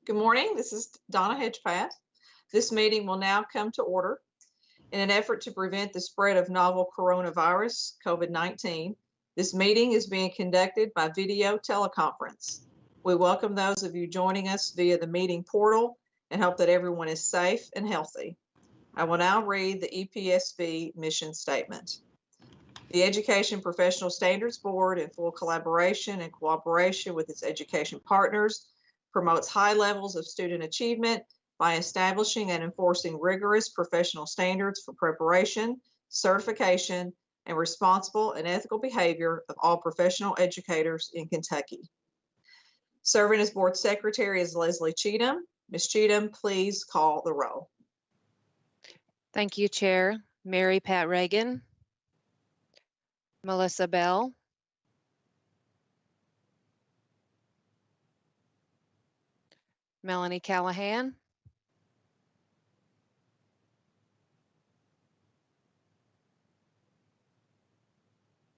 Good morning. This is Donna Hedgepath. This meeting will now come to order. In an effort to prevent the spread of novel coronavirus, COVID-19, this meeting is being conducted by video teleconference. We welcome those of you joining us via the meeting portal and hope that everyone is safe and healthy. I will now read the EPSB mission statement. The Education Professional Standards Board, in full collaboration and cooperation with its education partners, promotes high levels of student achievement by establishing and enforcing rigorous professional standards for preparation, certification, and responsible and ethical behavior of all professional educators in Kentucky. Serving as board secretary is Leslie Cheatham. Ms. Cheatham, please call the roll. Thank you, Chair. Mary Pat Reagan, Melissa Bell, Melanie Callahan,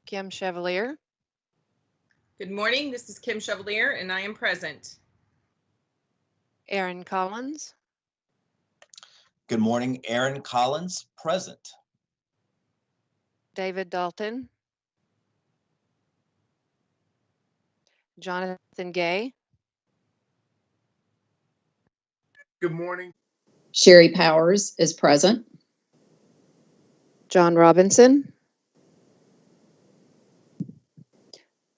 Kim Chevalier. Good morning. This is Kim Chevalier, and I am present. Aaron Collins. Good morning, Aaron Collins, present. David Dalton. Jonathan Gay. Good morning. Sherry Powers is present. John Robinson.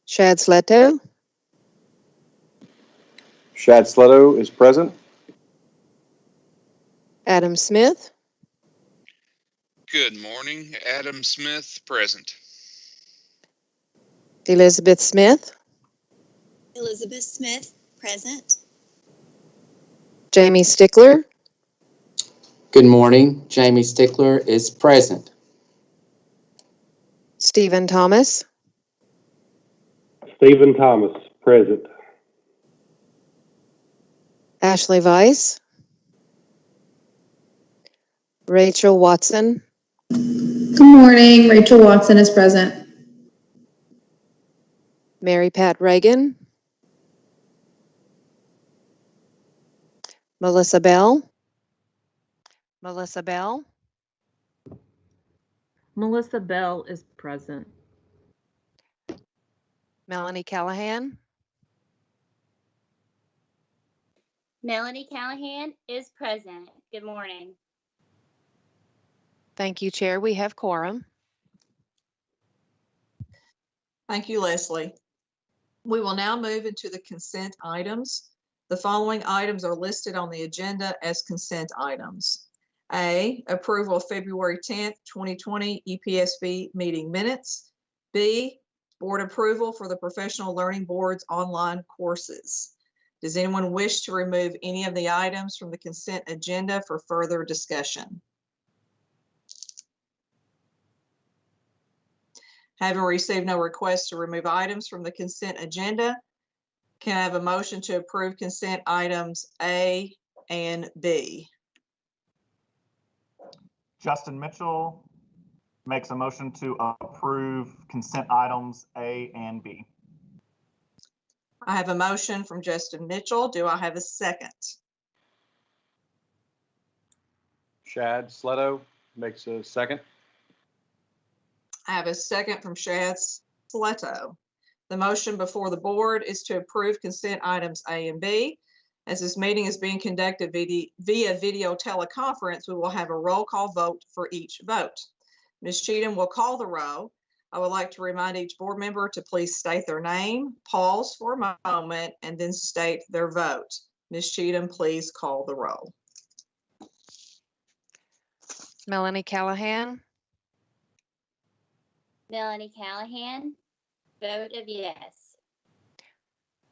Shad Sleto. Shad Sleto is present. Adam Smith. Good morning, Adam Smith, present. Elizabeth Smith. Elizabeth Smith, present. Jamie Stickler. Good morning. Jamie Stickler is present. Stephen Thomas. Stephen Thomas, present. Ashley Weiss. Rachel Watson. Good morning. Rachel Watson is present. Mary Pat Reagan. Melissa Bell. Melissa Bell. Melissa Bell is present. Melanie Callahan. Melanie Callahan is present. Good morning. Thank you, Chair. We have quorum. Thank you, Leslie. We will now move into the consent items. The following items are listed on the agenda as consent items. A, approval of February 10th, 2020 EPSB meeting minutes. B, board approval for the Professional Learning Board's online courses. Does anyone wish to remove any of the items from the consent agenda for further discussion? Having received no requests to remove items from the consent agenda, can I have a motion to approve consent items A and B? Justin Mitchell makes a motion to approve consent items A and B. I have a motion from Justin Mitchell. Do I have a second? Shad Sleto makes a second. I have a second from Shad Sleto. The motion before the board is to approve consent items A and B. As this meeting is being conducted via video teleconference, we will have a roll call vote for each vote. Ms. Cheatham will call the roll. I would like to remind each board member to please state their name, pause for a moment, and then state their vote. Ms. Cheatham, please call the roll. Melanie Callahan. Melanie Callahan, vote of yes.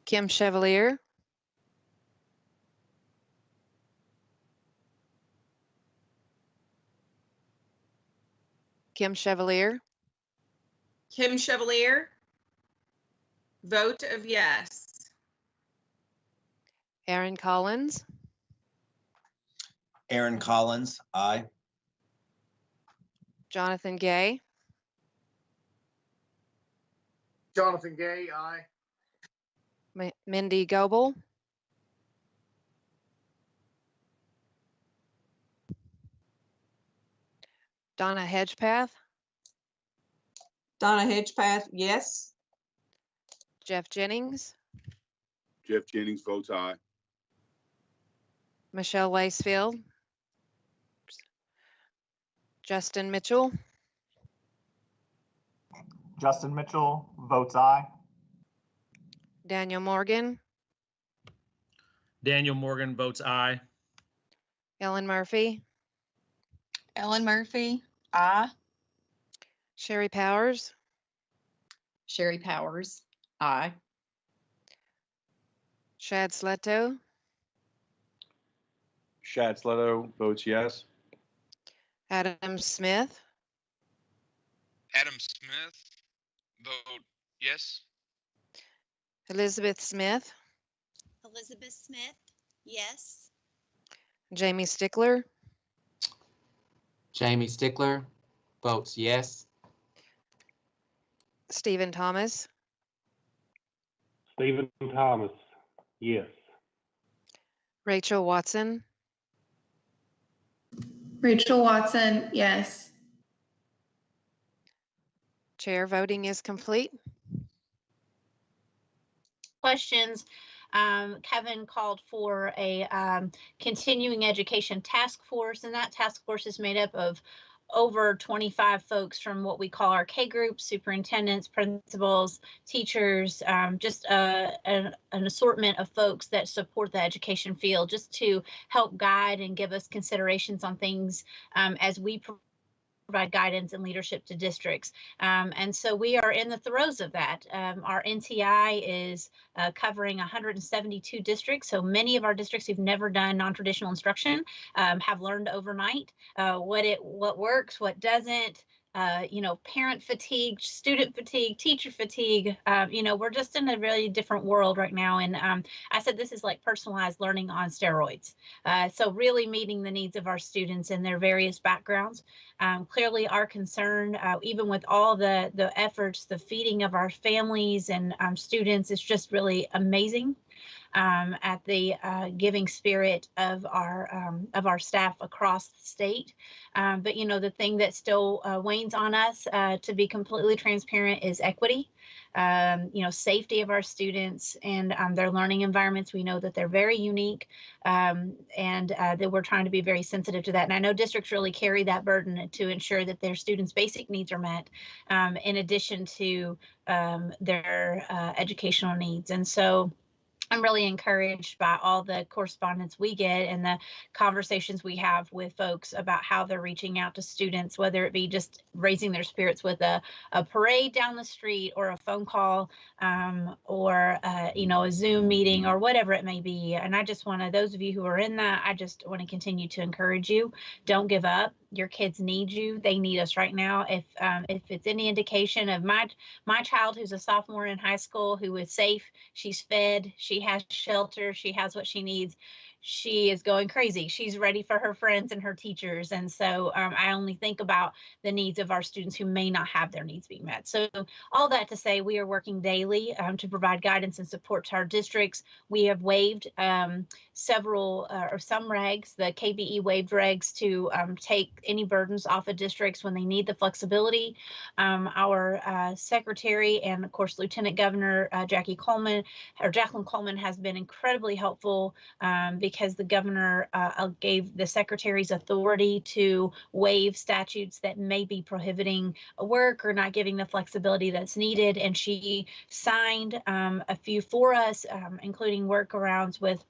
Kim Chevalier. Kim Chevalier. Kim Chevalier, vote of yes. Aaron Collins. Aaron Collins, aye. Jonathan Gay. Jonathan Gay, aye. Mindy Goebel. Donna Hedgepath, Donna Hedgepath, yes. Jeff Jennings, Jeff Jennings votes aye. Michelle Wacefield, Justin Mitchell, Justin Mitchell votes aye. Daniel Morgan, Daniel Morgan votes aye. Ellen Murphy, Ellen Murphy, aye. Sherry Powers, Sherry Powers, aye. Shad Sletto, Shad Sletto votes yes. Adam Smith, Adam Smith, vote yes. Elizabeth Smith, Elizabeth Smith, yes. Jamie Stickler, Jamie Stickler votes yes. Stephen Thomas, Stephen Thomas, yes. Rachel Watson, Rachel Watson, yes. Chair voting is complete. Questions. Kevin called for a continuing education task force, and that task force is made up of over 25 folks from what we call our K groups, superintendents, principals, teachers, just an assortment of folks that support the education field, just to help guide and give us considerations on things as we provide guidance and leadership to districts. And so we are in the throes of that. Our NTI is covering 172 districts. So many of our districts who've never done non-traditional instruction have learned overnight what works, what doesn't. Parent fatigue, student fatigue, teacher fatigue. We're just in a really different world right now. And I said this is like personalized learning on steroids. So really meeting the needs of our students and their various backgrounds. Clearly our concern, even with all the efforts, the feeding of our families and students, is just really amazing. At the giving spirit of our staff across the state. But the thing that still wanes on us, to be completely transparent, is equity. Safety of our students and their learning environments. We know that they're very unique, and that we're trying to be very sensitive to that. And I know districts really carry that burden to ensure that their students' basic needs are met, in addition to their educational needs. And so I'm really encouraged by all the correspondence we get and the conversations we have with folks about how they're reaching out to students, whether it be just raising their spirits with a parade down the street or a phone call, or a Zoom meeting or whatever it may be. And I just want to, those of you who are in that, I just want to continue to encourage you. Don't give up. Your kids need you. They need us right now. If it's any indication of my child who's a sophomore in high school, who is safe, she's fed, she has shelter, she has what she needs, she is going crazy. She's ready for her friends and her teachers. And so I only think about the needs of our students who may not have their needs being met. So all that to say, we are working daily to provide guidance and support to our districts. We have waived several or some regs, the KBE waived regs to take any burdens off of districts when they need the flexibility. Our secretary and of course Lieutenant Governor Jacqueline Coleman has been incredibly helpful, because the governor gave the secretaries authority to waive statutes that may be prohibiting work or not giving the flexibility that's needed. And she signed a few for us, including workarounds with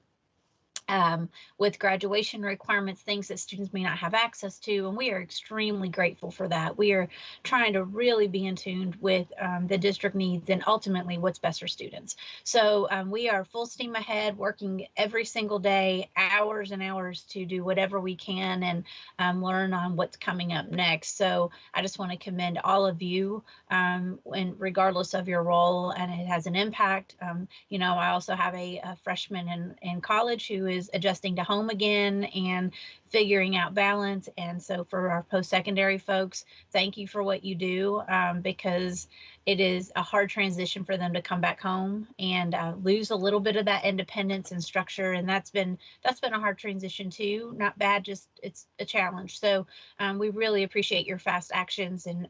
graduation requirements, things that students may not have access to. And we are extremely grateful for that. We are trying to really be in tune with the district needs and ultimately what's best for students. So we are full steam ahead, working every single day, hours and hours, to do whatever we can and learn on what's coming up next. So I just want to commend all of you, and regardless of your role, and it has an impact. I also have a freshman in college who is adjusting to home again and figuring out balance. And so for our post-secondary folks, thank you for what you do, because it is a hard transition for them to come back home and lose a little bit of that independence and structure. And that's been a hard transition too. Not bad, just it's a challenge. So we really appreciate your fast actions and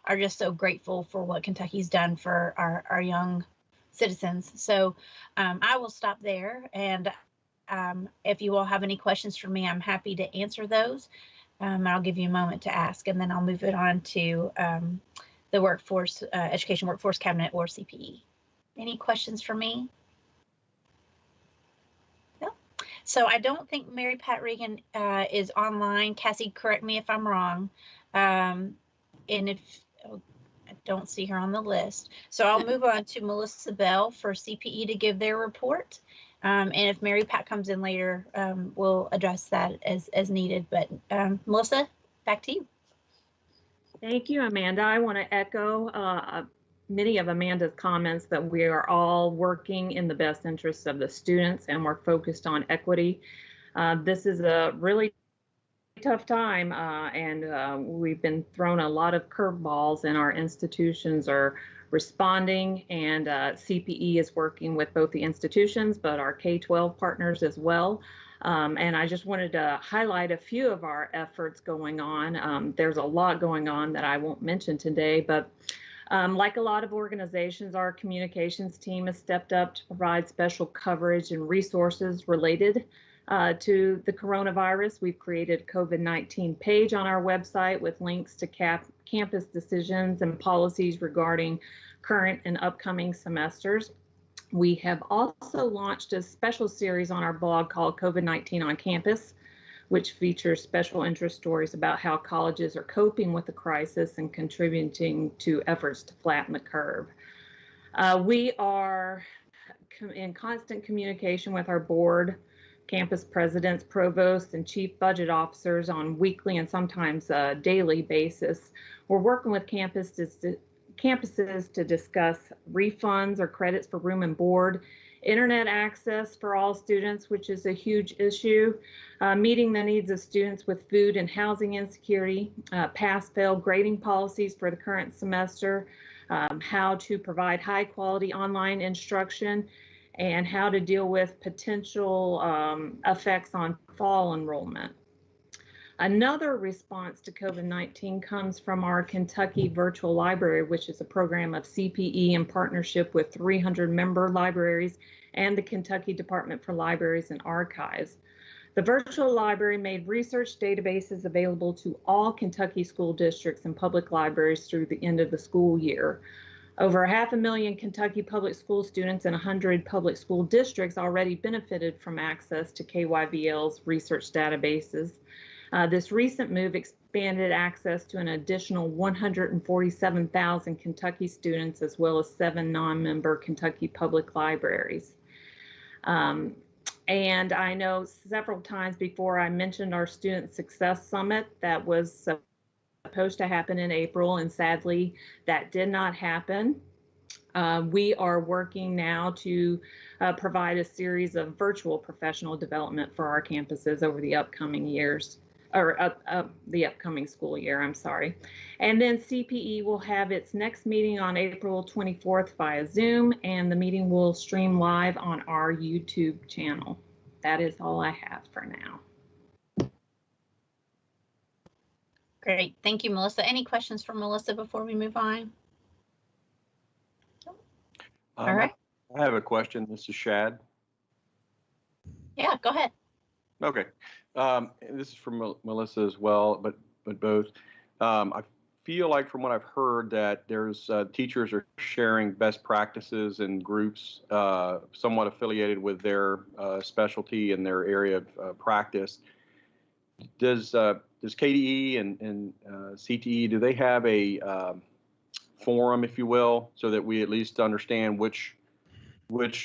are just so grateful for what Kentucky's done for our young citizens. So I will stop there. And if you all have any questions for me, I'm happy to answer those. I'll give you a moment to ask, and then I'll move it on to the workforce, education workforce cabinet, or CPE. Any questions for me? No. So I don't think Mary Pat Regan is online. Cassie, correct me if I'm wrong. And if I don't see her on the list. So I'll move on to Melissa Bell for CPE to give their report. And if Mary Pat comes in later, we'll address that as needed. But Melissa, back to you. Thank you, Amanda. I want to echo many of Amanda's comments that we are all working in the best interests of the students, and we're focused on equity. This is a really tough time, and we've been thrown a lot of curveballs, and our institutions are responding, and CPE is working with both the institutions, but our K-12 partners as well. And I just wanted to highlight a few of our efforts going on. There's a lot going on that I won't mention today, but like a lot of organizations, our communications team has stepped up to provide special coverage and resources related to the coronavirus. We've created a COVID-19 page on our website with links to campus decisions and policies regarding current and upcoming semesters. We have also launched a special series on our blog called COVID-19 on Campus, which features special interest stories about how colleges are coping with the crisis and contributing to efforts to flatten the curve. We are in constant communication with our board, campus presidents, provosts, and chief budget officers on weekly and sometimes daily basis. We're working with campuses to discuss refunds or credits for room and board, internet access for all students, which is a huge issue, meeting the needs of students with food and housing insecurity, pass-fail grading policies for the current semester, how to provide high-quality online instruction, and how to deal with potential effects on fall enrollment. Another response to COVID-19 comes from our Kentucky Virtual Library, which is a program of CPE in partnership with 300 member libraries and the Kentucky Department for Libraries and Archives. The virtual library made research databases available to all Kentucky school districts and public libraries through the end of the school year. Over 500,000 Kentucky public school students and 100 public school districts already benefited from access to KYVL's research databases. This recent move expanded access to an additional 147,000 Kentucky students, as well as 7 non-member Kentucky public libraries. And I know several times before I mentioned our Student Success Summit that was supposed to happen in April, and sadly that did not happen. We are working now to provide a series of virtual professional development for our campuses over the upcoming years, or the upcoming school year, I'm sorry. And then CPE will have its next meeting on April 24th via Zoom, and the meeting will stream live on our YouTube channel. That is all I have for now. Great, thank you, Melissa. Any questions for Melissa before we move on? All right. I have a question. This is Shad. Yeah, go ahead. Okay. This is from Melissa as well, but both. I feel like from what I've heard that there's teachers are sharing best practices and groups somewhat affiliated with their specialty and their area of practice. Does KDE and CTE, do they have a forum, if you will, so that we at least understand which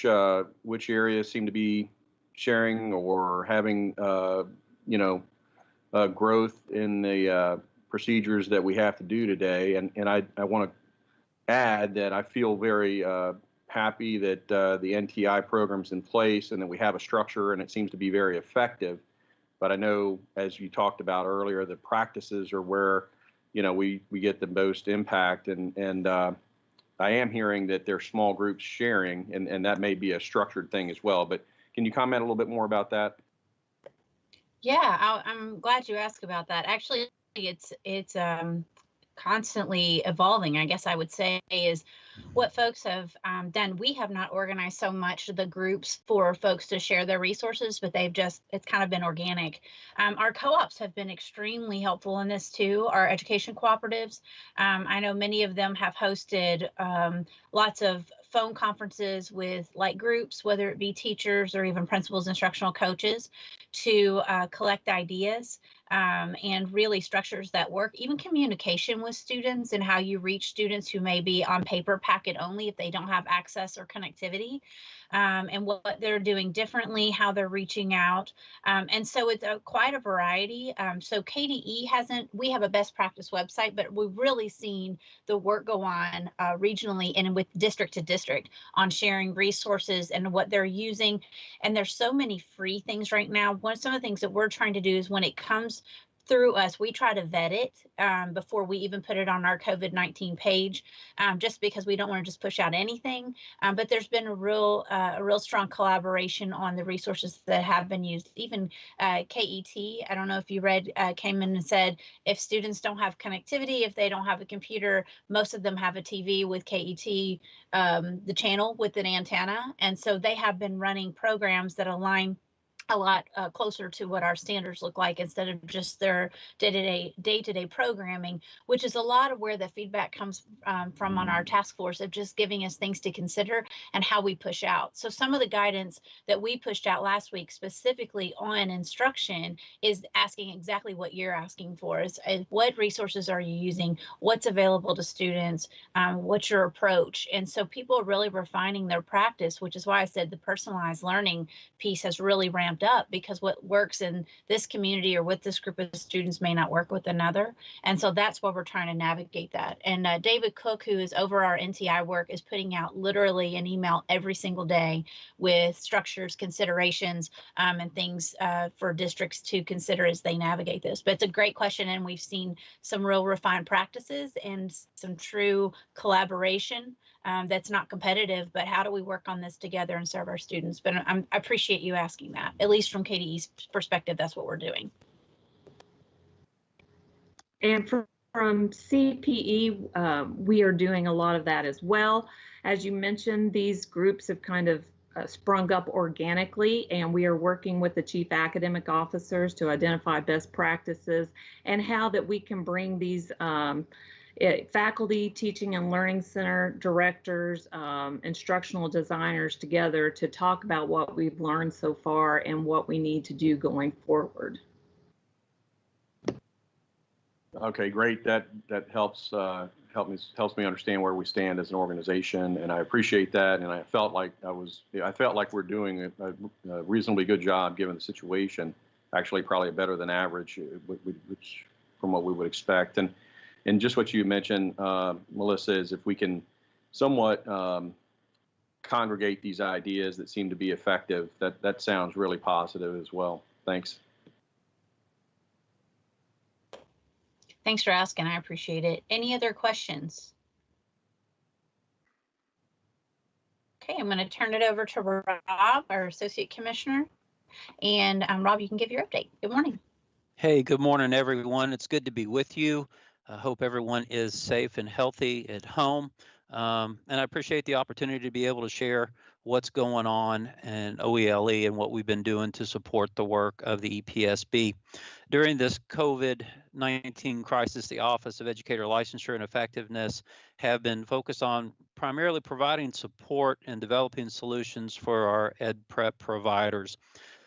areas seem to be sharing or having growth in the procedures that we have to do today? And I want to add that I feel very happy that the NTI program's in place and that we have a structure and it seems to be very effective. But I know, as you talked about earlier, the practices are where we get the most impact, and I am hearing that there's small groups sharing, and that may be a structured thing as well. But can you comment a little bit more about that? Yeah, I'm glad you asked about that. Actually, it's constantly evolving, I guess I would say, is what folks have done. We have not organized so much the groups for folks to share their resources, but it's kind of been organic. Our co-ops have been extremely helpful in this too, our education cooperatives. I know many of them have hosted lots of phone conferences with like groups, whether it be teachers or even principals, instructional coaches, to collect ideas and really structures that work, even communication with students and how you reach students who may be on paper packet only if they don't have access or connectivity, and what they're doing differently, how they're reaching out. And so it's quite a variety. So KDE we have a best practice website, but we've really seen the work go on regionally and with district to district on sharing resources and what they're using. And there's so many free things right now. Some of the things that we're trying to do is when it comes through us, we try to vet it before we even put it on our COVID-19 page, just because we don't want to just push out anything. But there's been a real strong collaboration on the resources that have been used. Even KET, I don't know if you read, came in and said, if students don't have connectivity, if they don't have a computer, most of them have a TV with KET, the channel with an antenna. And so they have been running programs that align a lot closer to what our standards look like instead of just their day-to-day programming, which is a lot of where the feedback comes from on our task force of just giving us things to consider and how we push out. So some of the guidance that we pushed out last week specifically on instruction is asking exactly what you're asking for, is what resources are you using, what's available to students, what's your approach. And so people are really refining their practice, which is why I said the personalized learning piece has really ramped up, because what works in this community or with this group of students may not work with another. And so that's why we're trying to navigate that. And David Cook, who is over our NTI work, is putting out literally an email every single day with structures, considerations, and things for districts to consider as they navigate this. But it's a great question, and we've seen some real refined practices and some true collaboration that's not competitive, but how do we work on this together and serve our students? But I appreciate you asking that. At least from KDE's perspective, that's what we're doing. And from CPE, we are doing a lot of that as well. As you mentioned, these groups have kind of sprung up organically, and we are working with the chief academic officers to identify best practices and how that we can bring these faculty, teaching and learning center directors, instructional designers together to talk about what we've learned so far and what we need to do going forward. Okay, great. That helps me understand where we stand as an organization, and I appreciate that. And I felt like we're doing a reasonably good job given the situation. Actually, probably better than average, which from what we would expect. And just what you mentioned, Melissa, is if we can somewhat congregate these ideas that seem to be effective, that sounds really positive as well. Thanks. Thanks for asking. I appreciate it. Any other questions? Okay, I'm going to turn it over to Rob, our Associate Commissioner. And Rob, you can give your update. Good morning. Hey, good morning, everyone. It's good to be with you. I hope everyone is safe and healthy at home. And I appreciate the opportunity to be able to share what's going on in OELE and what we've been doing to support the work of the EPSB. During this COVID-19 crisis, the Office of Educator Licensure and Effectiveness have been focused on primarily providing support and developing solutions for our ed prep providers.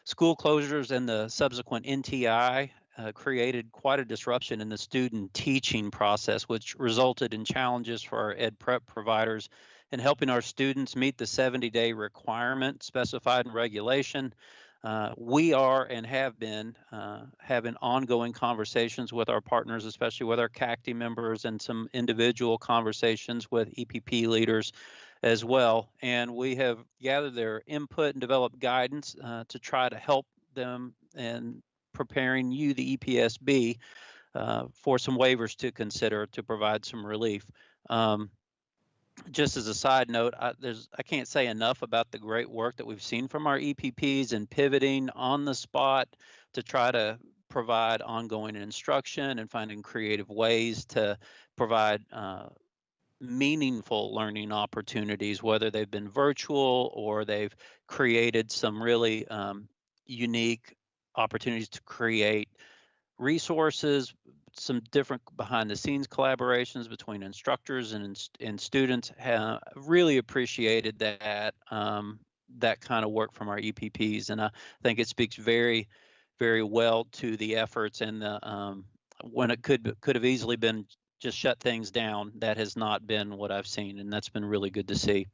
School closures and the subsequent NTI created quite a disruption in the student teaching process, which resulted in challenges for our ed prep providers in helping our students meet the 70-day requirement specified in regulation. We are and have been having ongoing conversations with our partners, especially with our CACTI members, and some individual conversations with EPP leaders as well. And we have gathered their input and developed guidance to try to help them in preparing you, the EPSB, for some waivers to consider to provide some relief. just as a side note, I can't say enough about the great work that we've seen from our EPPs in pivoting on the spot to try to provide ongoing instruction and finding creative ways to provide meaningful learning opportunities, whether they've been virtual or they've created some really unique opportunities to create resources, some different behind the scenes collaborations between instructors and students. Really appreciated that that kind of work from our EPPs, and I think it speaks very, very well to the efforts and the when it could have easily been just shut things down. That has not been what I've seen, and that's been really good to see.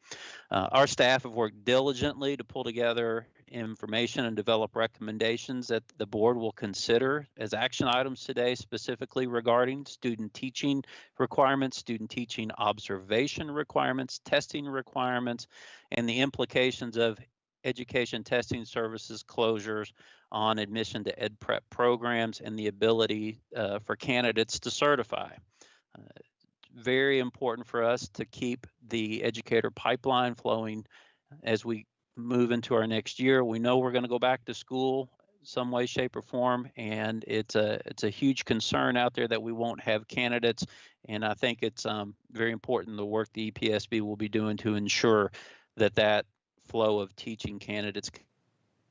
Our staff have worked diligently to pull together information and develop recommendations that the board will consider as action items today, specifically regarding student teaching requirements, student teaching observation requirements, testing requirements, and the implications of education testing services closures on admission to ed prep programs and the ability for candidates to certify. Very important for us to keep the educator pipeline flowing as we move into our next year. We know we're going to go back to school some way, shape, or form, and it's a huge concern out there that we won't have candidates. And I think it's very important the work the EPSB will be doing to ensure that that flow of teaching candidates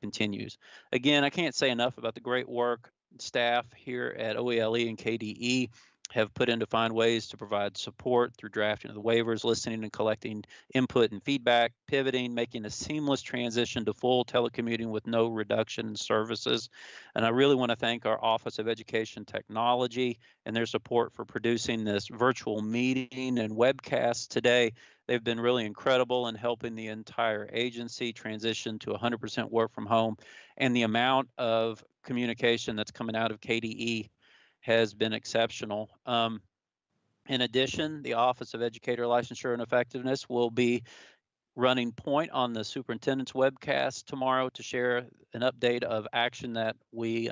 continues. Again, I can't say enough about the great work staff here at OELE and KDE have put in to find ways to provide support through drafting of the waivers, listening and collecting input and feedback, pivoting, making a seamless transition to full telecommuting with no reduction in services. And I really want to thank our Office of Education Technology and their support for producing this virtual meeting and webcast today. They've been really incredible in helping the entire agency transition to 100% work from home. And the amount of communication that's coming out of KDE has been exceptional. In addition, the Office of Educator Licensure and Effectiveness will be running point on the superintendent's webcast tomorrow to share an update of action that we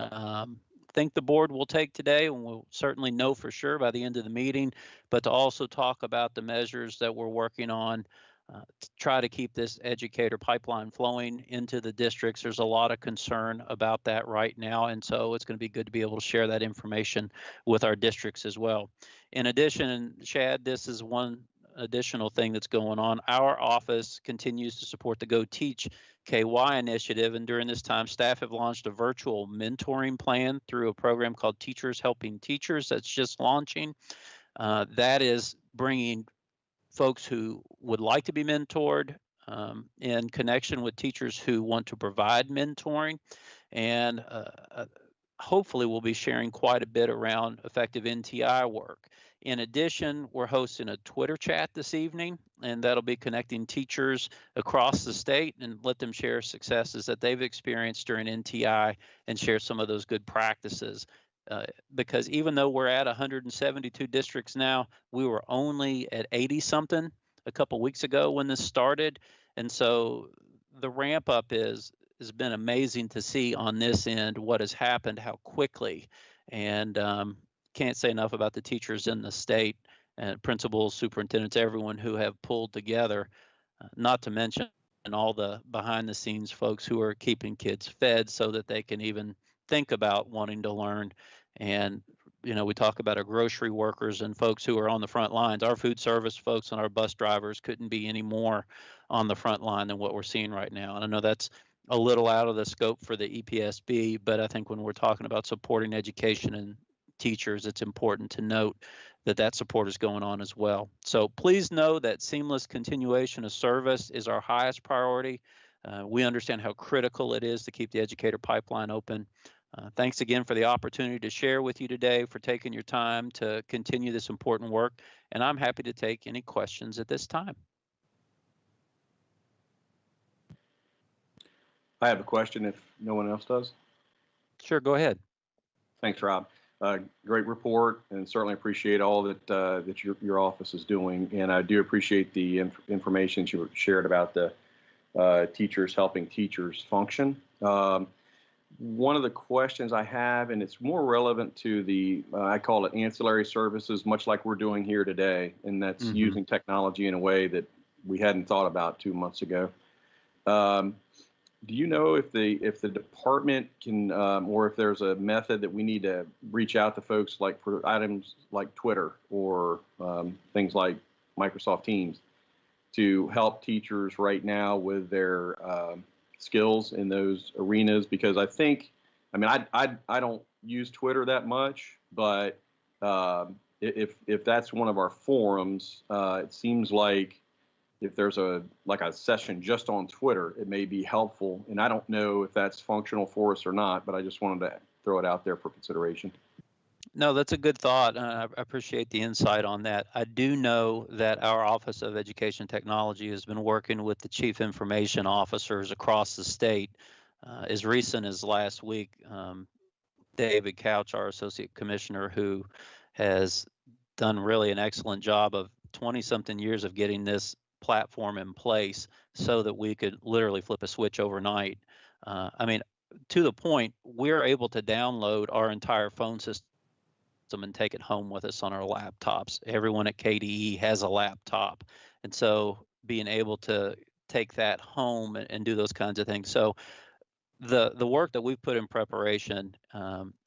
think the board will take today, and we'll certainly know for sure by the end of the meeting, but to also talk about the measures that we're working on to try to keep this educator pipeline flowing into the districts. There's a lot of concern about that right now, and so it's going to be good to be able to share that information with our districts as well. In addition, Shad, this is one additional thing that's going on. Our office continues to support the Go Teach KY initiative, and during this time, staff have launched a virtual mentoring plan through a program called Teachers Helping Teachers that's just launching. That is bringing folks who would like to be mentored in connection with teachers who want to provide mentoring, and hopefully we'll be sharing quite a bit around effective NTI work. In addition, we're hosting a Twitter chat this evening, and that'll be connecting teachers across the state and let them share successes that they've experienced during NTI and share some of those good practices. Because even though we're at 172 districts now, we were only at 80 something a couple weeks ago when this started. And so the ramp up has been amazing to see on this end what has happened, how quickly. And can't say enough about the teachers in the state and principals, superintendents, everyone who have pulled together, not to mention all the behind the scenes folks who are keeping kids fed so that they can even think about wanting to learn. And you know, we talk about our grocery workers and folks who are on the front lines. Our food service folks and our bus drivers couldn't be any more on the front line than what we're seeing right now. And I know that's a little out of the scope for the EPSB, but I think when we're talking about supporting education and teachers, it's important to note that that support is going on as well. So please know that seamless continuation of service is our highest priority. We understand how critical it is to keep the educator pipeline open. Thanks again for the opportunity to share with you today, for taking your time to continue this important work, and I'm happy to take any questions at this time. I have a question if no one else does. Sure, go ahead. Thanks, Rob. Great report, and certainly appreciate all that your office is doing. And I do appreciate the information you shared about the teachers helping teachers function. one of the questions I have, and it's more relevant to the, I call it ancillary services, much like we're doing here today, and that's using technology in a way that we hadn't thought about 2 months ago. Do you know if the department can, or if there's a method that we need to reach out to folks like for items like Twitter or things like Microsoft Teams to help teachers right now with their skills in those arenas? Because I think, I mean, I don't use Twitter that much, but if that's one of our forums, it seems like if there's a session just on Twitter, it may be helpful. And I don't know if that's functional for us or not, but I just wanted to throw it out there for consideration. No, that's a good thought. I appreciate the insight on that. I do know that our Office of Education Technology has been working with the chief information officers across the state. As recent as last week, David Couch, our associate commissioner, who has done really an excellent job of 20-something years of getting this platform in place so that we could literally flip a switch overnight. I mean, to the point, we're able to download our entire phone system and take it home with us on our laptops. Everyone at KDE has a laptop. And so being able to take that home and do those kinds of things. So the work that we've put in preparation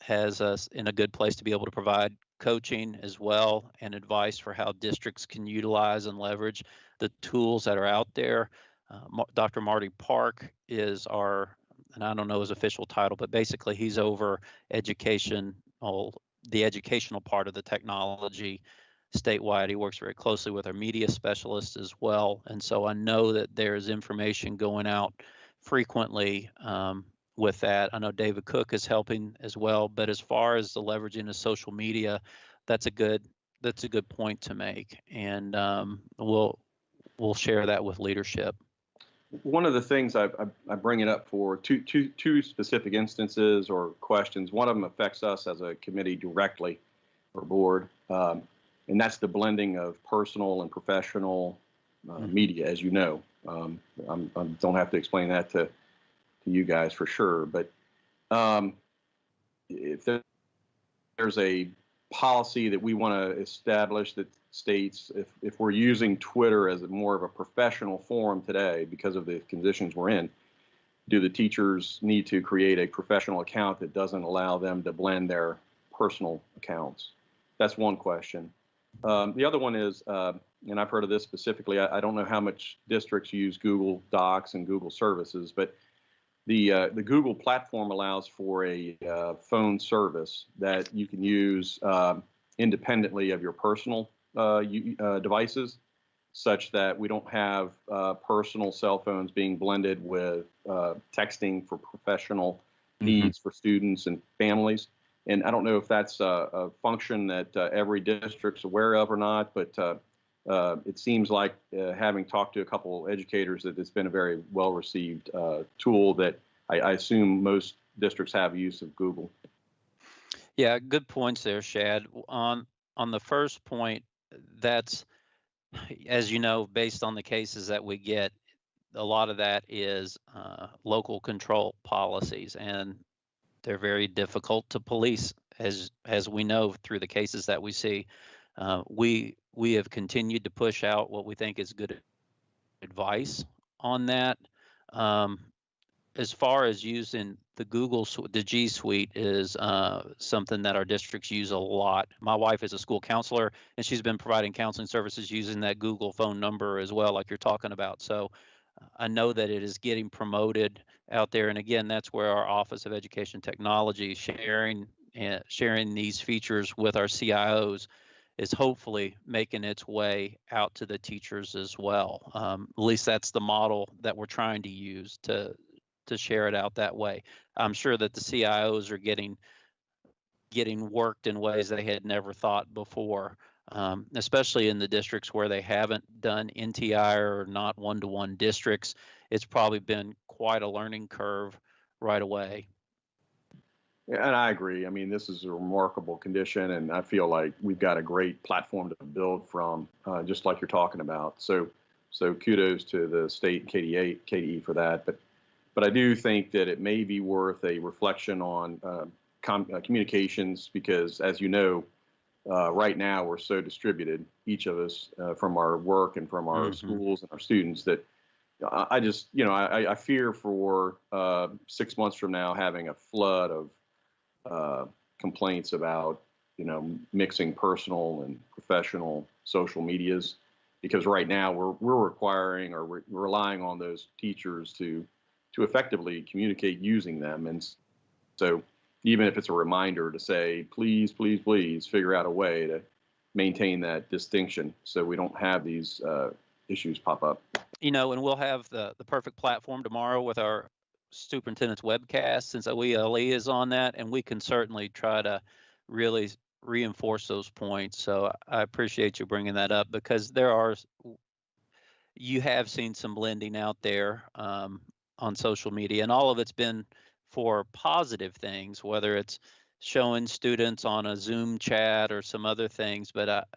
has us in a good place to be able to provide coaching as well and advice for how districts can utilize and leverage the tools that are out there. Dr. Marty Park is our, and I don't know his official title, but basically he's over the educational part of the technology statewide. He works very closely with our media specialists as well. And so I know that there's information going out frequently with that. I know David Cook is helping as well, but as far as the leveraging of social media, that's a good point to make. And we'll share that with leadership. One of the things I bring it up for two specific instances or questions. One of them affects us as a committee directly or board, and that's the blending of personal and professional media, as you know. I don't have to explain that to you guys for sure, but if there's a policy that we want to establish that states if we're using Twitter as more of a professional forum today because of the conditions we're in, do the teachers need to create a professional account that doesn't allow them to blend their personal accounts? That's one question. The other one is, and I've heard of this specifically, I don't know how much districts use Google Docs and Google services, but the Google platform allows for a phone service that you can use independently of your personal devices, such that we don't have personal cell phones being blended with texting for professional needs for students and families. And I don't know if that's a function that every district's aware of or not, but it seems like having talked to a couple educators that it's been a very well-received tool that I assume most districts have use of Google. Yeah, good points there, Shad. On the first point, that's, as you know, based on the cases that we get, a lot of that is local control policies, and they're very difficult to police, as we know through the cases that we see. We have continued to push out what we think is good advice on that. As far as using the G Suite is something that our districts use a lot. My wife is a school counselor, and she's been providing counseling services using that Google phone number as well, like you're talking about. So I know that it is getting promoted out there. And again, that's where our Office of Education Technology sharing these features with our CIOs is hopefully making its way out to the teachers as well. At least that's the model that we're trying to use to share it out that way. I'm sure that the CIOs are getting worked in ways they had never thought before, especially in the districts where they haven't done NTI or not one-to-one districts. It's probably been quite a learning curve right away. Yeah, and I agree. I mean, this is a remarkable condition, and I feel like we've got a great platform to build from, just like you're talking about. So kudos to the state KDE for that. But But I do think that it may be worth a reflection on communications, because as you know, right now we're so distributed, each of us, from our work and from our schools and our students, that I just, I fear for 6 months from now having a flood of complaints about, mixing personal and professional social medias, because right now we're requiring, or we're relying on those teachers to effectively communicate using them. And so even if it's a reminder to say, please, please, please figure out a way to maintain that distinction so we don't have these issues pop up. And we'll have the perfect platform tomorrow with our superintendent's webcast, since OELE is on that, and we can certainly try to really reinforce those points. So I appreciate you bringing that up, because you have seen some blending out there on social media, and all of it's been for positive things, whether it's showing students on a Zoom chat or some other things. But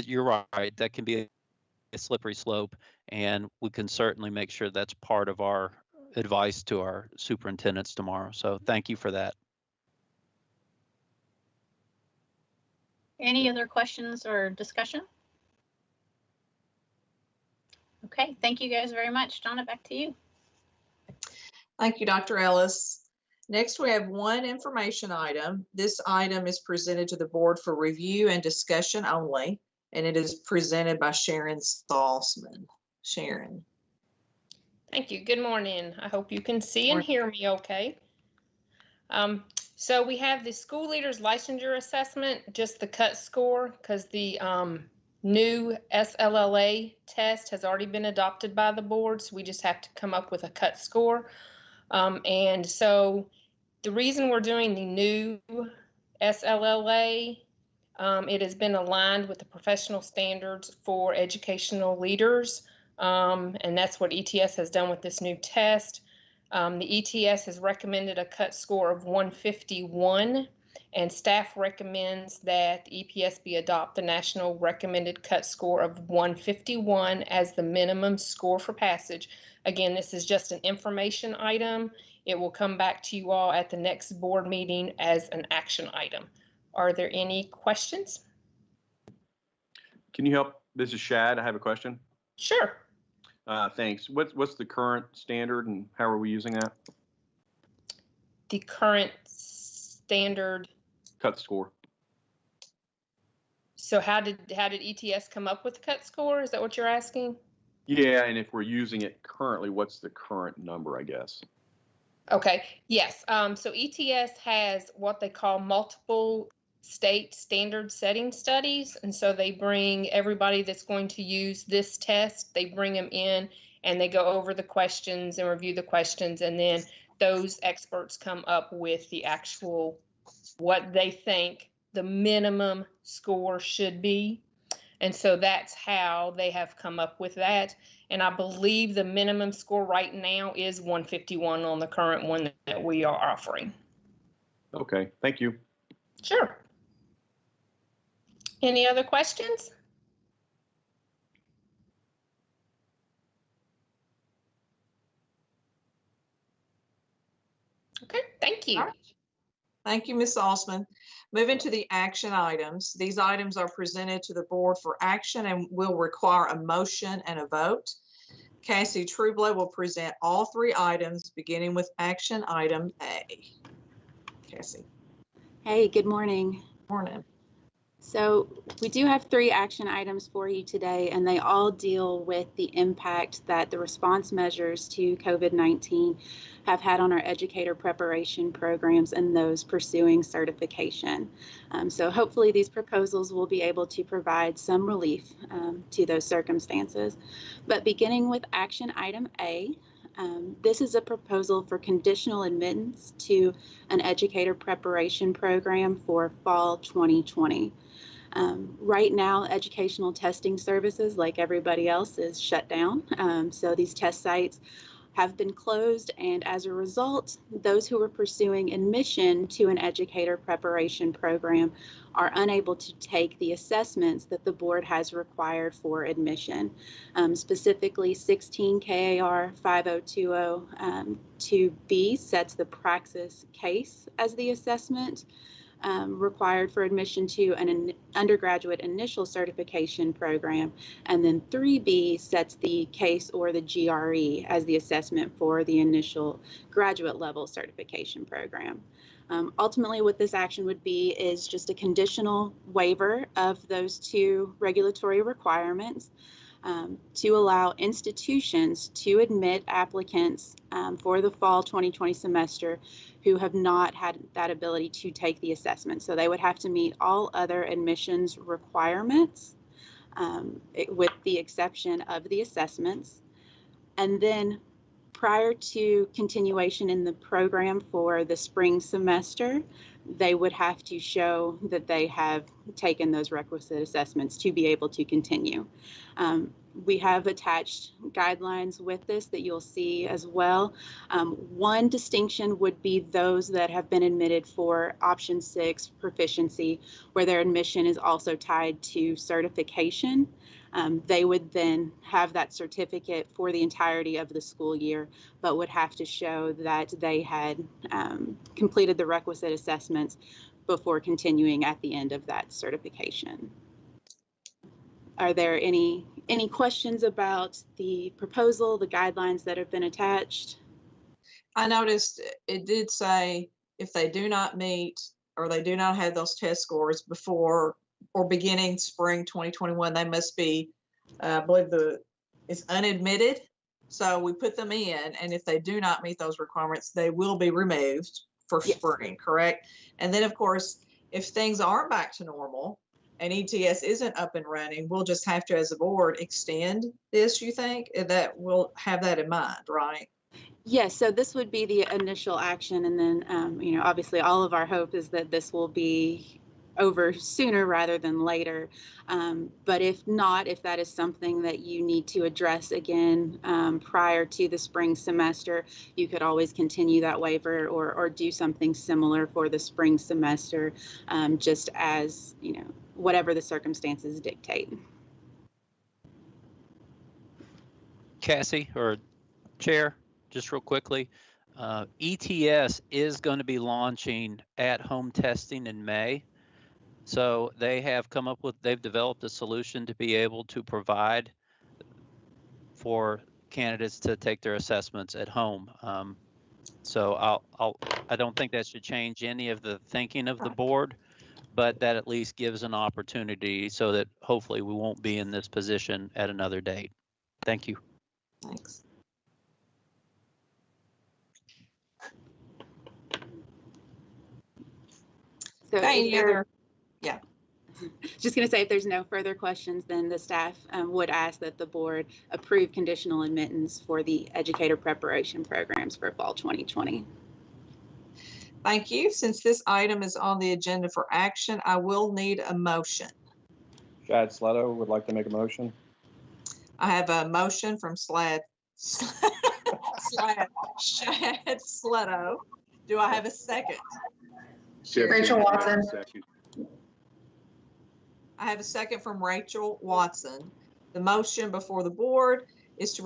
you're right, that can be a slippery slope, and we can certainly make sure that's part of our advice to our superintendents tomorrow. So thank you for that. Any other questions or discussion? Okay, thank you guys very much. Donna, back to you. Thank you, Dr. Ellis. Next, we have one information item. This item is presented to the board for review and discussion only, and it is presented by Sharon Salzman. Sharon. Thank you. Good morning. I hope you can see and hear me okay. So we have the school leaders licensure assessment, just the cut score, because the new SLLA test has already been adopted by the board. So we just have to come up with a cut score. And so the reason we're doing the new SLLA, it has been aligned with the professional standards for educational leaders. And that's what ETS has done with this new test. The ETS has recommended a cut score of 151, and staff recommends that the EPSB adopt the national recommended cut score of 151 as the minimum score for passage. Again, this is just an information item. It will come back to you all at the next board meeting as an action item. Are there any questions? Can you help? This is Shad. I have a question. Sure. Thanks. What's the current standard, and how are we using that? The current standard cut score. So how did ETS come up with the cut score? Is that what you're asking? Yeah, and if we're using it currently, what's the current number, I guess? Okay, yes. So ETS has what they call multiple state standard setting studies. And so they bring everybody that's going to use this test, they bring them in and they go over the questions and review the questions. And then those experts come up with the actual, what they think the minimum score should be. And so that's how they have come up with that. And I believe the minimum score right now is 151 on the current one that we are offering. Okay, thank you. Sure. Any other questions? Okay, thank you. Right. Thank you, Ms. Salzman. Moving to the action items. These items are presented to the board for action and will require a motion and a vote. Cassie Trueblow will present all three items, beginning with action item A. Cassie. Hey, good morning. Morning. So we do have three action items for you today, and they all deal with the impact that the response measures to COVID-19 have had on our educator preparation programs and those pursuing certification. So hopefully these proposals will be able to provide some relief to those circumstances. But beginning with action item A, this is a proposal for conditional admittance to an educator preparation program for fall 2020. Right now, educational testing services, like everybody else, is shut down. So these test sites have been closed, and as a result, those who are pursuing admission to an educator preparation program are unable to take the assessments that the board has required for admission. Specifically, 16 KAR 5020 2B sets the praxis case as the assessment required for admission to an undergraduate initial certification program. And then 3B sets the case or the GRE as the assessment for the initial graduate level certification program. Ultimately, what this action would be is just a conditional waiver of those two regulatory requirements to allow institutions to admit applicants for the fall 2020 semester who have not had that ability to take the assessment. So they would have to meet all other admissions requirements with the exception of the assessments. And then prior to continuation in the program for the spring semester, they would have to show that they have taken those requisite assessments to be able to continue. We have attached guidelines with this that you'll see as well. One distinction would be those that have been admitted for option 6 proficiency, where their admission is also tied to certification. They would then have that certificate for the entirety of the school year, but would have to show that they had completed the requisite assessments before continuing at the end of that certification. Are there any questions about the proposal, the guidelines that have been attached? I noticed it did say if they do not meet or they do not have those test scores before or beginning spring 2021, they must be, I believe it's unadmitted. So we put them in, and if they do not meet those requirements, they will be removed for spring, correct? And then, of course, if things aren't back to normal and ETS isn't up and running, we'll just have to, as a board, extend this, you think? That we'll have that in mind, right? Yes, so this would be the initial action, and then, you know, obviously all of our hope is that this will be over sooner rather than later. But if not, if that is something that you need to address again prior to the spring semester, you could always continue that waiver or do something similar for the spring semester, just as, you know, whatever the circumstances dictate. Cassie or Chair, just real quickly, ETS is going to be launching at-home testing in May. So they've developed a solution to be able to provide for candidates to take their assessments at home. So I don't think that should change any of the thinking of the board, but that at least gives an opportunity so that hopefully we won't be in this position at another date. Thank you. Thanks. So any other? Yeah. Just going to say, if there's no further questions, then the staff would ask that the board approve conditional admittance for the educator preparation programs for fall 2020. Thank you. Since this item is on the agenda for action, I will need a motion. Shad Sleto would like to make a motion. I have a motion from Shad Sleto. Do I have a second? Rachel Watson. I have a second from Rachel Watson. The motion before the board is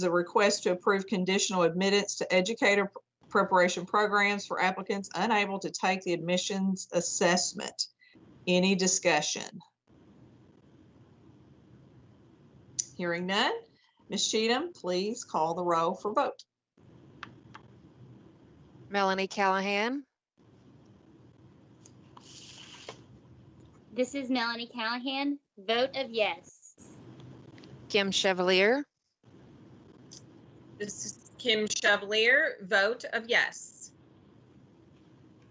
a request to approve conditional admittance to educator preparation programs for applicants unable to take the admissions assessment. Any discussion? Hearing none. Ms. Cheatham, please call the roll for vote. Melanie Callahan, This is Melanie Callahan. Vote of yes. Kim Chevalier, This is Kim Chevalier. Vote of yes.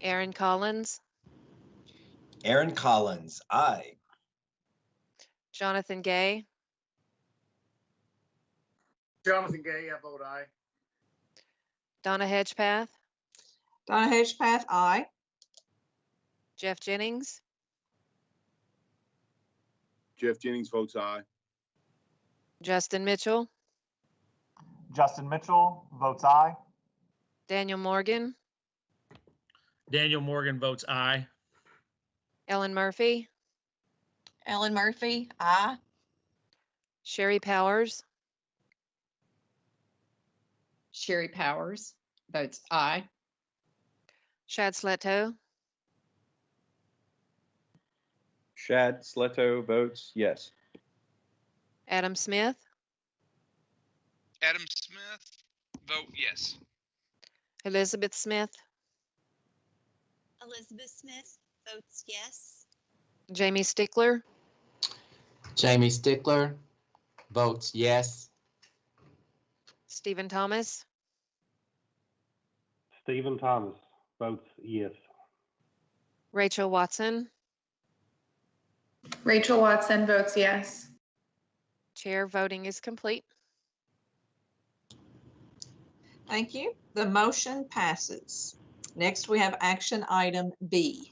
Aaron Collins, Aaron Collins, aye. Jonathan Gay, Jonathan Gay, I vote aye. Donna Hedgepath, Donna Hedgepath, aye. Jeff Jennings, Jeff Jennings votes aye. Justin Mitchell, Justin Mitchell votes aye. Daniel Morgan, Daniel Morgan votes aye. Ellen Murphy, Ellen Murphy, aye. Sherry Powers, Sherry Powers votes aye. Shad Sletto, Shad Sletto votes yes. Adam Smith, Adam Smith, vote yes. Elizabeth Smith, Elizabeth Smith votes yes. Jamie Stickler, Jamie Stickler votes yes. Stephen Thomas, Stephen Thomas votes yes. Rachel Watson, Rachel Watson votes yes. Chair voting is complete. Thank you. The motion passes. Next, we have action item B.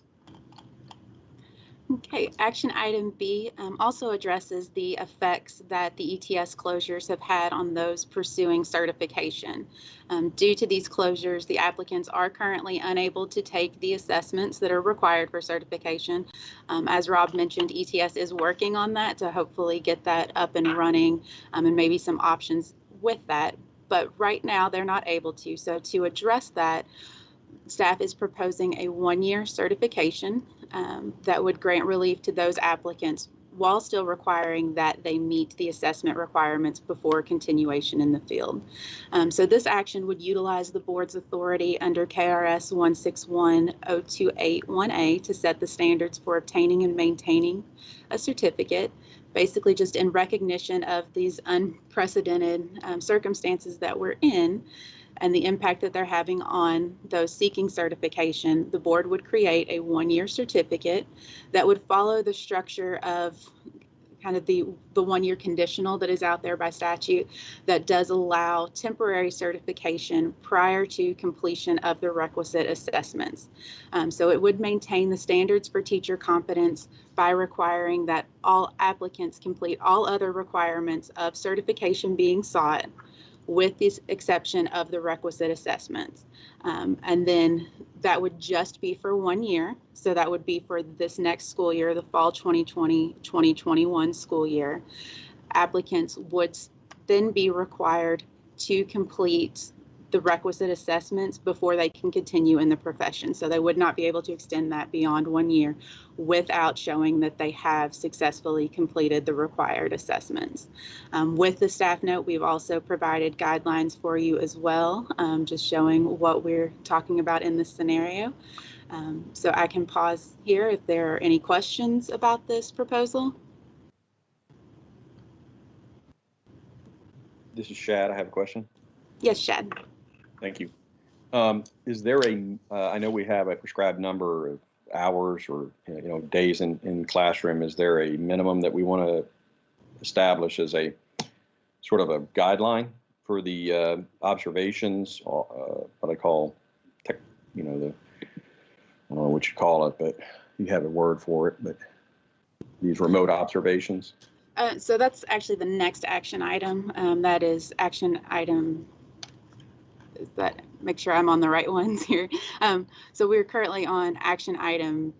Okay, action item B also addresses the effects that the ETS closures have had on those pursuing certification. Due to these closures, the applicants are currently unable to take the assessments that are required for certification. As Rob mentioned, ETS is working on that to hopefully get that up and running, and maybe some options with that. But right now, they're not able to. So to address that, staff is proposing a one-year certification that would grant relief to those applicants while still requiring that they meet the assessment requirements before continuation in the field. So this action would utilize the board's authority under KRS 161.028.1a to set the standards for obtaining and maintaining a certificate, basically just in recognition of these unprecedented circumstances that we're in and the impact that they're having on those seeking certification. The board would create a one-year certificate that would follow the structure of kind of the one-year conditional that is out there by statute that does allow temporary certification prior to completion of the requisite assessments. So it would maintain the standards for teacher competence by requiring that all applicants complete all other requirements of certification being sought, with the exception of the requisite assessments. And then that would just be for 1 year. So that would be for this next school year, the fall 2020-2021 school year. Applicants would then be required to complete the requisite assessments before they can continue in the profession. So they would not be able to extend that beyond 1 year without showing that they have successfully completed the required assessments. With the staff note, we've also provided guidelines for you as well, just showing what we're talking about in this scenario. So I can pause here if there are any questions about this proposal. This is Shad. I have a question. Yes, Shad. Thank you. Is there I know we have a prescribed number of hours or days in classroom. Is there a minimum that we want to establish as a sort of a guideline for the observations, what I call, I don't know what you call it, but you have a word for it, but these remote observations? So that's actually the next action item. That is action item, make sure I'm on the right ones here. So we're currently on action item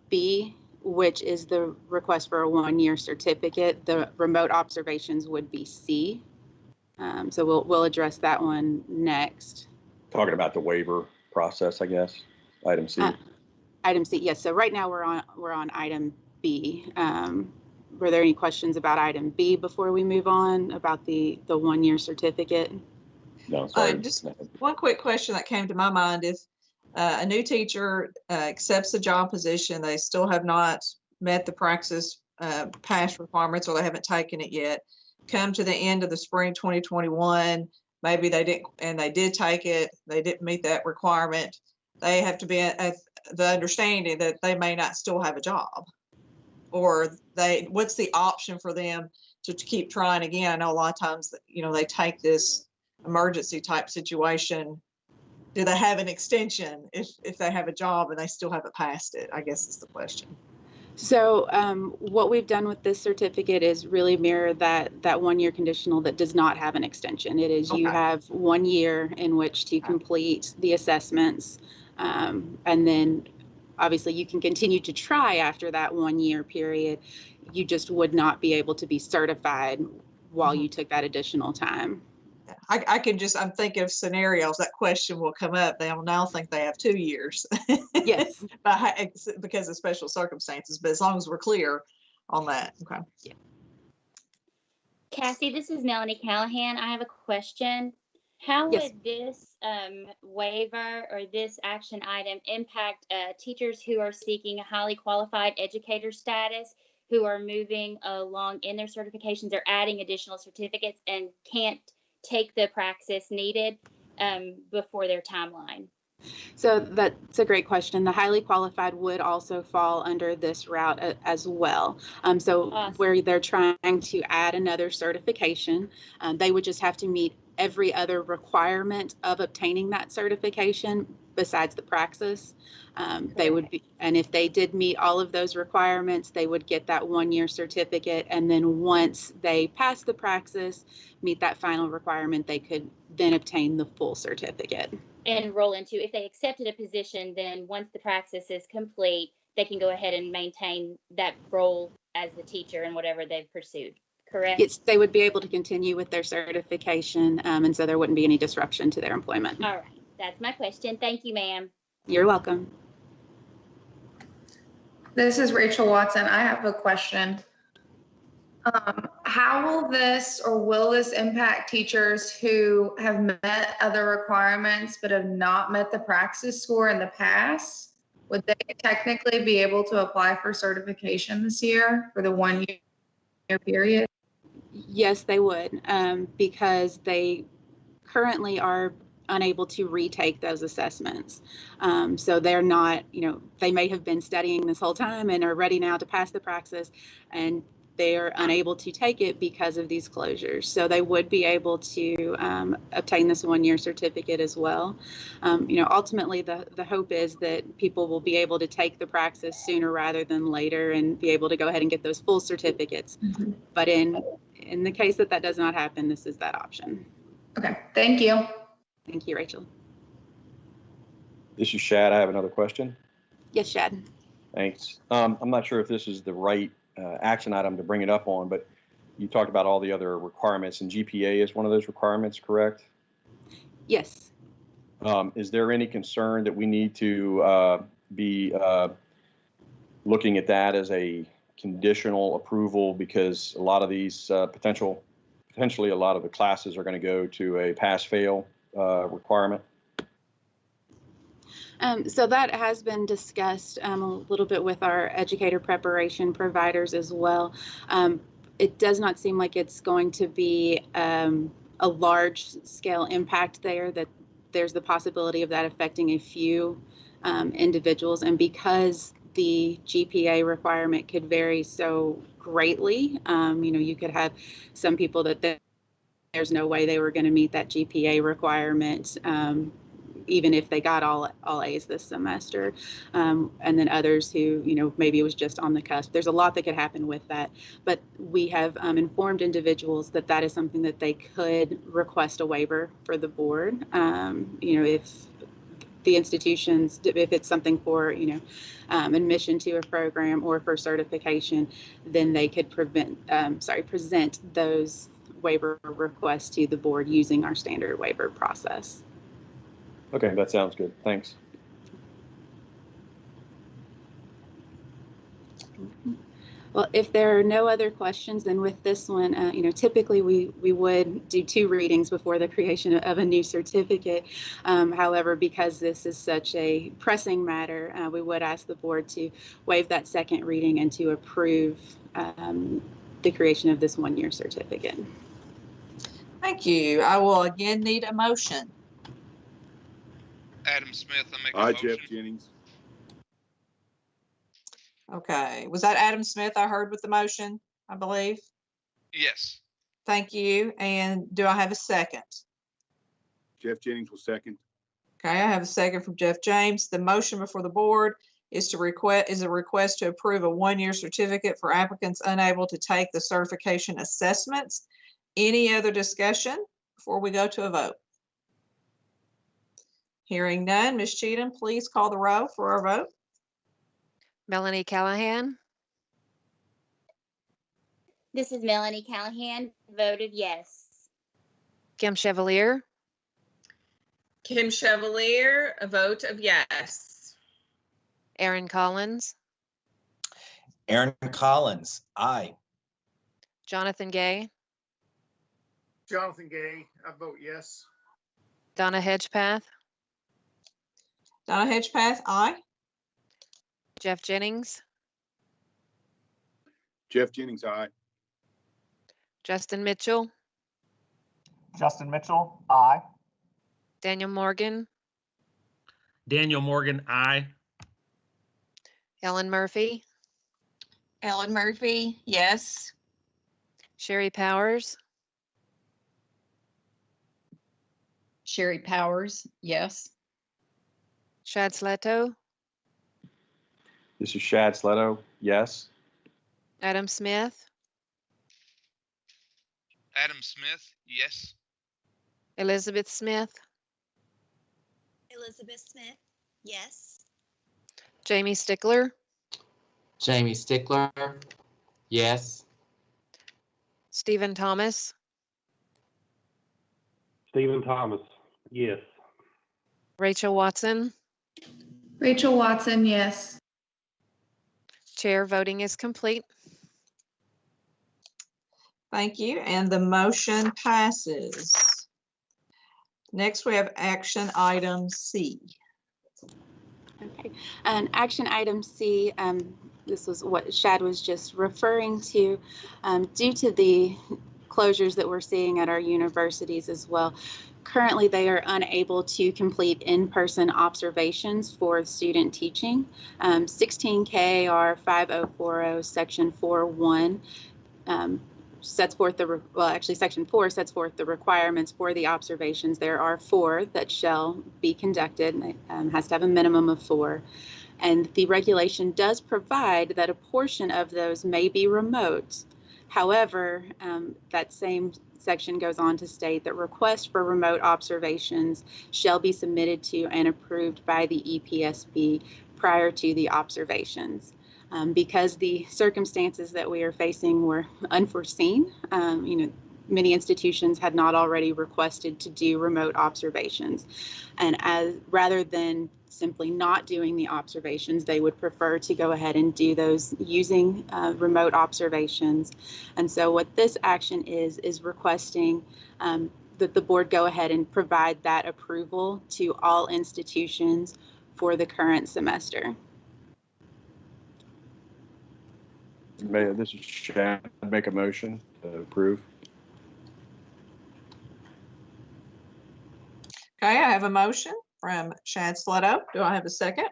B, which is the request for a one-year certificate. The remote observations would be C. So we'll address that one next. Talking about the waiver process, I guess. Item C. Item C, yes. So right now we're on item B. Were there any questions about item B before we move on about the one-year certificate? No, sorry. Just one quick question that came to my mind. If a new teacher accepts a job position, they still have not met the praxis pass requirements, or they haven't taken it yet, come to the end of the spring 2021, maybe they didn't, and they did take it, they didn't meet that requirement, they have to be at the understanding that they may not still have a job. Or what's the option for them to keep trying again? I know a lot of times that, they take this emergency type situation. Do they have an extension if they have a job and they still haven't passed it? I guess is the question. So what we've done with this certificate is really mirror that 1 year conditional that does not have an extension. It is you have 1 year in which to complete the assessments, and then obviously you can continue to try after that 1 year period. You just would not be able to be certified while you took that additional time. I can just, I'm thinking of scenarios, that question will come up. They'll now think they have 2 years. Yes. Because of special circumstances, but as long as we're clear on that, okay. Yeah. Cassie, this is Melanie Callahan. I have a question. How would this waiver or this action item impact teachers who are seeking a highly qualified educator status, who are moving along in their certifications or adding additional certificates and can't take the praxis needed before their timeline? So that's a great question. The highly qualified would also fall under this route as well. So awesome. Where they're trying to add another certification, they would just have to meet every other requirement of obtaining that certification besides the praxis. They would be, and if they did meet all of those requirements, they would get that 1 year certificate. And then once they pass the praxis, meet that final requirement, they could then obtain the full certificate. And roll into, if they accepted a position, then once the praxis is complete, they can go ahead and maintain that role as the teacher in whatever they've pursued, correct? Yes, they would be able to continue with their certification, and so there wouldn't be any disruption to their employment. All right, that's my question. Thank you, ma'am. You're welcome. This is Rachel Watson. I have a question. How will this impact teachers who have met other requirements but have not met the praxis score in the past? Would they technically be able to apply for certification this year for the 1 year period? Yes, they would, because they currently are unable to retake those assessments. So they're not, they may have been studying this whole time and are ready now to pass the praxis, and they're unable to take it because of these closures. So they would be able to obtain this 1 year certificate as well. Ultimately the hope is that people will be able to take the praxis sooner rather than later and be able to go ahead and get those full certificates. Mm-hmm. But in the case that does not happen, this is that option. Okay, thank you. Thank you, Rachel. This is Shad. I have another question. Yes, Shad. Thanks. I'm not sure if this is the right action item to bring it up on, but you talked about all the other requirements, and GPA is one of those requirements, correct? Yes. Is there any concern that we need to be looking at that as a conditional approval, because a lot of these potentially a lot of the classes are going to go to a pass-fail requirement? So that has been discussed a little bit with our educator preparation providers as well. It does not seem like it's going to be a large scale impact there, that there's the possibility of that affecting a few individuals. And because the GPA requirement could vary so greatly, you could have some people that there's no way they were going to meet that GPA requirement, even if they got all A's this semester, and then others who, maybe it was just on the cusp. There's a lot that could happen with that, but we have informed individuals that that is something that they could request a waiver for the board. If the institutions, if it's something for, admission to a program or for certification, then they could present those waiver requests to the board using our standard waiver process. Okay, that sounds good. Thanks. Well, if there are no other questions, then with this one, typically we would do 2 readings before the creation of a new certificate. However, because this is such a pressing matter, we would ask the board to waive that 2nd reading and to approve the creation of this 1 year certificate. Thank you. I will again need a motion. Adam Smith, I make a motion. Jeff Jennings. Okay, was that Adam Smith I heard with the motion, I believe? Yes. Thank you. And do I have a second? Jeff Jennings will second. Okay, I have a second from Jeff James. The motion before the board is a request to approve a one-year certificate for applicants unable to take the certification assessments. Any other discussion before we go to a vote? Hearing none, Ms. Cheatham, please call the roll for our vote. Melanie Callahan, This is Melanie Callahan, voted yes. Kim Chevalier, Kim Chevalier, a vote of yes. Aaron Collins, Aaron Collins, aye. Jonathan Gay, Jonathan Gay, I vote yes. Donna Hedgepath, Donna Hedgepath, aye. Jeff Jennings, Jeff Jennings, aye. Justin Mitchell, Justin Mitchell, aye. Daniel Morgan, Daniel Morgan, aye. Ellen Murphy, Ellen Murphy, yes. Sherry Powers, Sherry Powers, yes. Shad Sleto, This is Shad Sleto, yes. Adam Smith, Adam Smith, yes. Elizabeth Smith, Elizabeth Smith, yes. Jamie Stickler, Jamie Stickler, yes. Stephen Thomas, Stephen Thomas, yes. Rachel Watson. Rachel Watson, yes. Chair voting is complete. Thank you, and the motion passes. Next, we have action item C. Okay, and action item C, this was what Shad was just referring to. Due to the closures that we're seeing at our universities as well, currently they are unable to complete in-person observations for student teaching. 16 KAR 5040 section 4.1 sets forth section 4 sets forth the requirements for the observations. There are 4 that shall be conducted, and has to have a minimum of 4. And the regulation does provide that a portion of those may be remote. However, that same section goes on to state that requests for remote observations shall be submitted to and approved by the EPSB prior to the observations. Because the circumstances that we are facing were unforeseen, many institutions had not already requested to do remote observations. And rather than simply not doing the observations, they would prefer to go ahead and do those using remote observations. And so what this action is requesting that the board go ahead and provide that approval to all institutions for the current semester. This is Shad. I'd make a motion to approve. Okay, I have a motion from Shad Sleto. Do I have a second?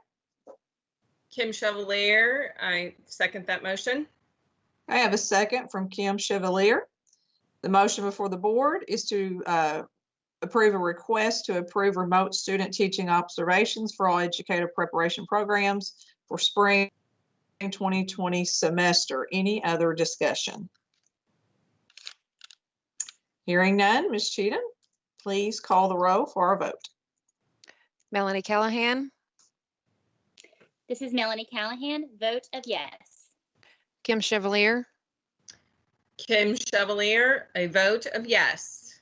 Kim Chevalier, I second that motion. I have a second from Kim Chevalier. The motion before the board is to approve a request to approve remote student teaching observations for all educator preparation programs for spring 2020 semester. Any other discussion? Hearing none, Ms. Cheatham, please call the roll for our vote. Melanie Callahan, This is Melanie Callahan, vote of yes. Kim Chevalier, Kim Chevalier, a vote of yes.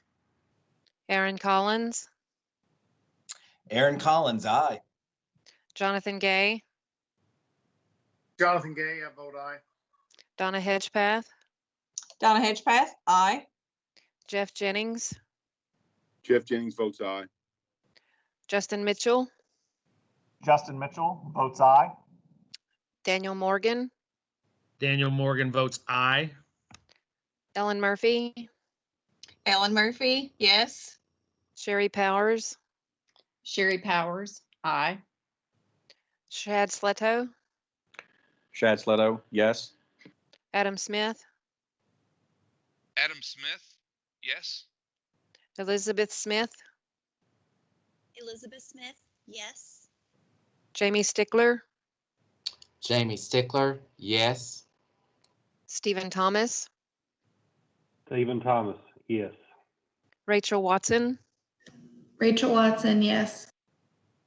Aaron Collins, Aaron Collins, aye. Jonathan Gay, Jonathan Gay, I vote aye. Donna Hedgepath, Donna Hedgepath, aye. Jeff Jennings, Jeff Jennings votes aye. Justin Mitchell, Justin Mitchell votes aye. Daniel Morgan, Daniel Morgan votes aye. Ellen Murphy, Ellen Murphy, yes. Sherry Powers, Sherry Powers, aye. Shad Sleto, Shad Sleto, yes. Adam Smith, Adam Smith, yes. Elizabeth Smith, Elizabeth Smith, yes. Jamie Stickler, Jamie Stickler, yes. Stephen Thomas, Stephen Thomas, yes. Rachel Watson. Rachel Watson, yes.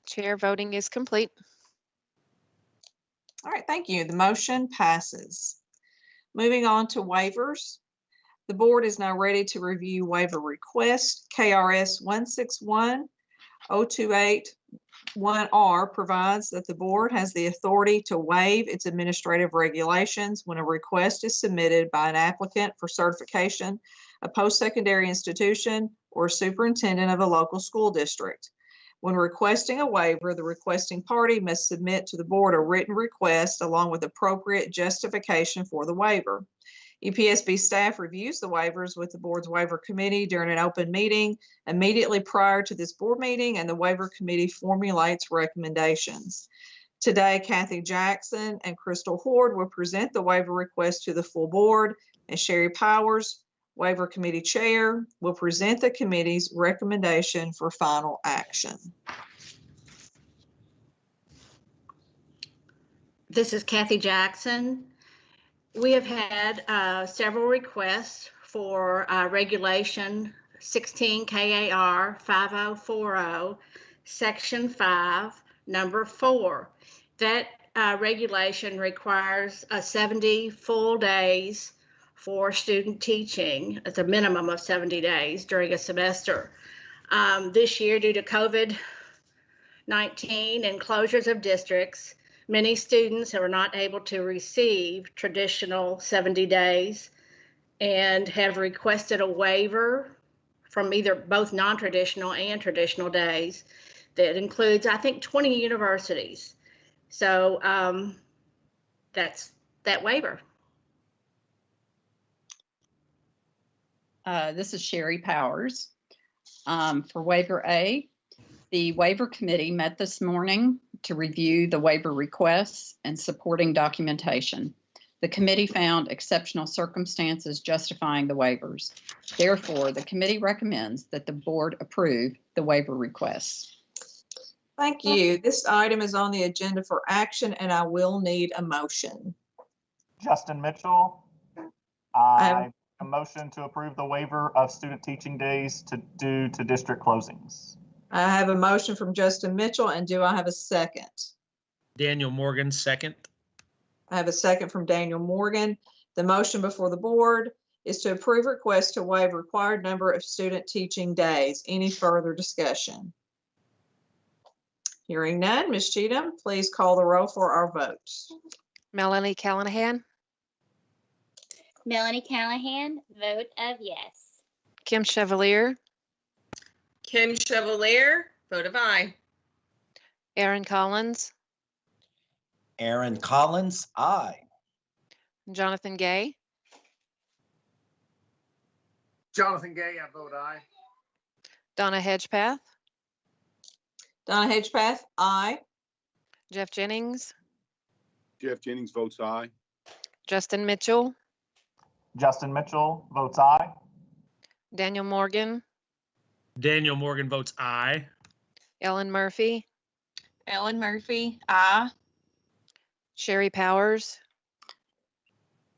Chair voting is complete. All right, thank you. The motion passes. Moving on to waivers. The board is now ready to review waiver request. KRS 161-028-1R provides that the board has the authority to waive its administrative regulations when a request is submitted by an applicant for certification, a post-secondary institution, or superintendent of a local school district. When requesting a waiver, the requesting party must submit to the board a written request along with appropriate justification for the waiver. EPSB staff reviews the waivers with the board's waiver committee during an open meeting immediately prior to this board meeting, and the waiver committee formulates recommendations. Today, Kathy Jackson and Crystal Horde will present the waiver request to the full board, and Sherry Powers, waiver committee chair, will present the committee's recommendation for final action. This is Kathy Jackson. We have had several requests for Regulation 16 KAR 5040, Section 5, Number 4. That regulation requires 70 full days for student teaching. It's a minimum of 70 days during a semester. This year, due to COVID-19 and closures of districts, many students were not able to receive traditional 70 days and have requested a waiver from either both non-traditional and traditional days that includes, I think, 20 universities. So that's that waiver. This is Sherry Powers. For waiver A, the waiver committee met this morning to review the waiver requests and supporting documentation. The committee found exceptional circumstances justifying the waivers. Therefore, the committee recommends that the board approve the waiver requests. Thank you. This item is on the agenda for action, and I will need a motion. Justin Mitchell, I a motion to approve the waiver of student teaching days due to district closings. I have a motion from Justin Mitchell, and do I have a second? Daniel Morgan, second. I have a second from Daniel Morgan. The motion before the board is to approve request to waive required number of student teaching days. Any further discussion? Hearing none, Ms. Cheatham, please call the roll for our vote. Melanie Callahan, Melanie Callahan, vote of yes. Kim Chevalier, Kim Chevalier, vote of aye. Aaron Collins, Aaron Collins, aye. Jonathan Gay, Jonathan Gay, I vote aye. Donna Hedgepath, Donna Hedgepath, aye. Jeff Jennings, Jeff Jennings votes aye. Justin Mitchell, Justin Mitchell votes aye. Daniel Morgan, Daniel Morgan votes aye. Ellen Murphy, Ellen Murphy, aye. Sherry Powers,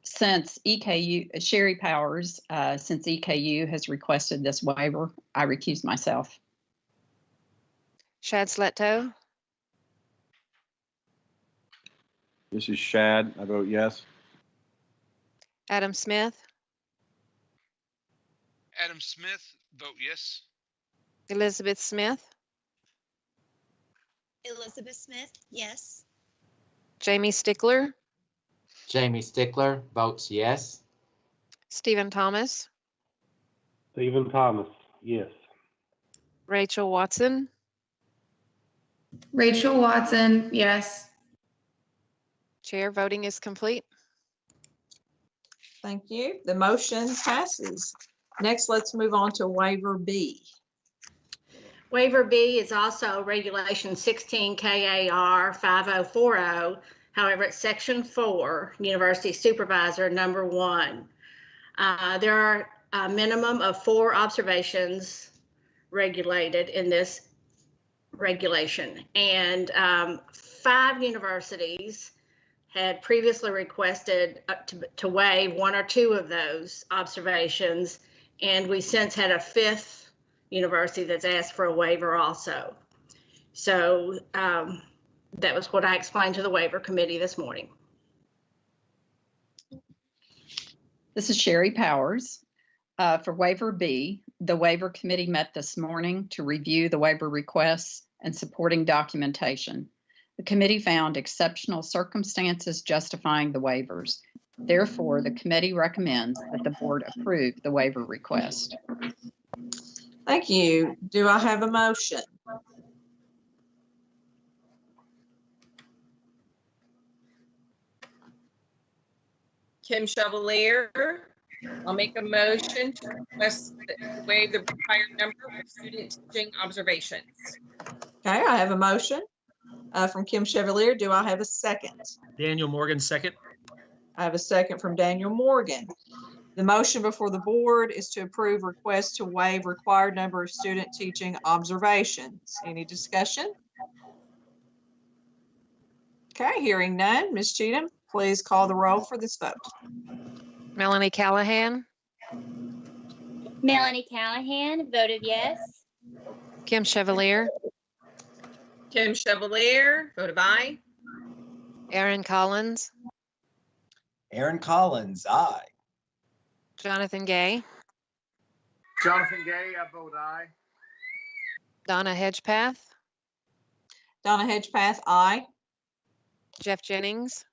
Since Sherry Powers, since EKU has requested this waiver, I recuse myself. Shad Sletto, This is Shad. I vote yes. Adam Smith, Adam Smith, vote yes. Elizabeth Smith, Elizabeth Smith, yes. Jamie Stickler, Jamie Stickler votes yes. Stephen Thomas, Stephen Thomas, yes. Rachel Watson, Rachel Watson, yes. Chair voting is complete. Thank you. The motion passes. Next, let's move on to waiver B. Waiver B is also Regulation 16 KAR 5040. However, it's Section 4, University Supervisor Number 1. There are a minimum of 4 observations regulated in this regulation, and 5 universities had previously requested to waive one or two of those observations, and we since had a fifth university that's asked for a waiver also. So that was what I explained to the waiver committee this morning. This is Sherry Powers. For Waiver B, the waiver committee met this morning to review the waiver requests and supporting documentation. The committee found exceptional circumstances justifying the waivers. Therefore, the committee recommends that the board approve the waiver request. Thank you. Do I have a motion? Kim Chevalier, I'll make a motion to request to waive the required number of student teaching observations. Okay, I have a motion from Kim Chevalier. Do I have a second? Daniel Morgan, second. I have a second from Daniel Morgan. The motion before the board is to approve request to waive required number of student teaching observations. Any discussion? Okay, hearing none. Ms. Cheatham, please call the roll for this vote. Melanie Callahan, Melanie Callahan voted yes. Kim Chevalier, Kim Chevalier, vote of aye. Aaron Collins, Aaron Collins, aye. Jonathan Gay, Jonathan Gay, I vote aye. Donna Hedgepath, Donna Hedgepath, aye. Jeff Jennings,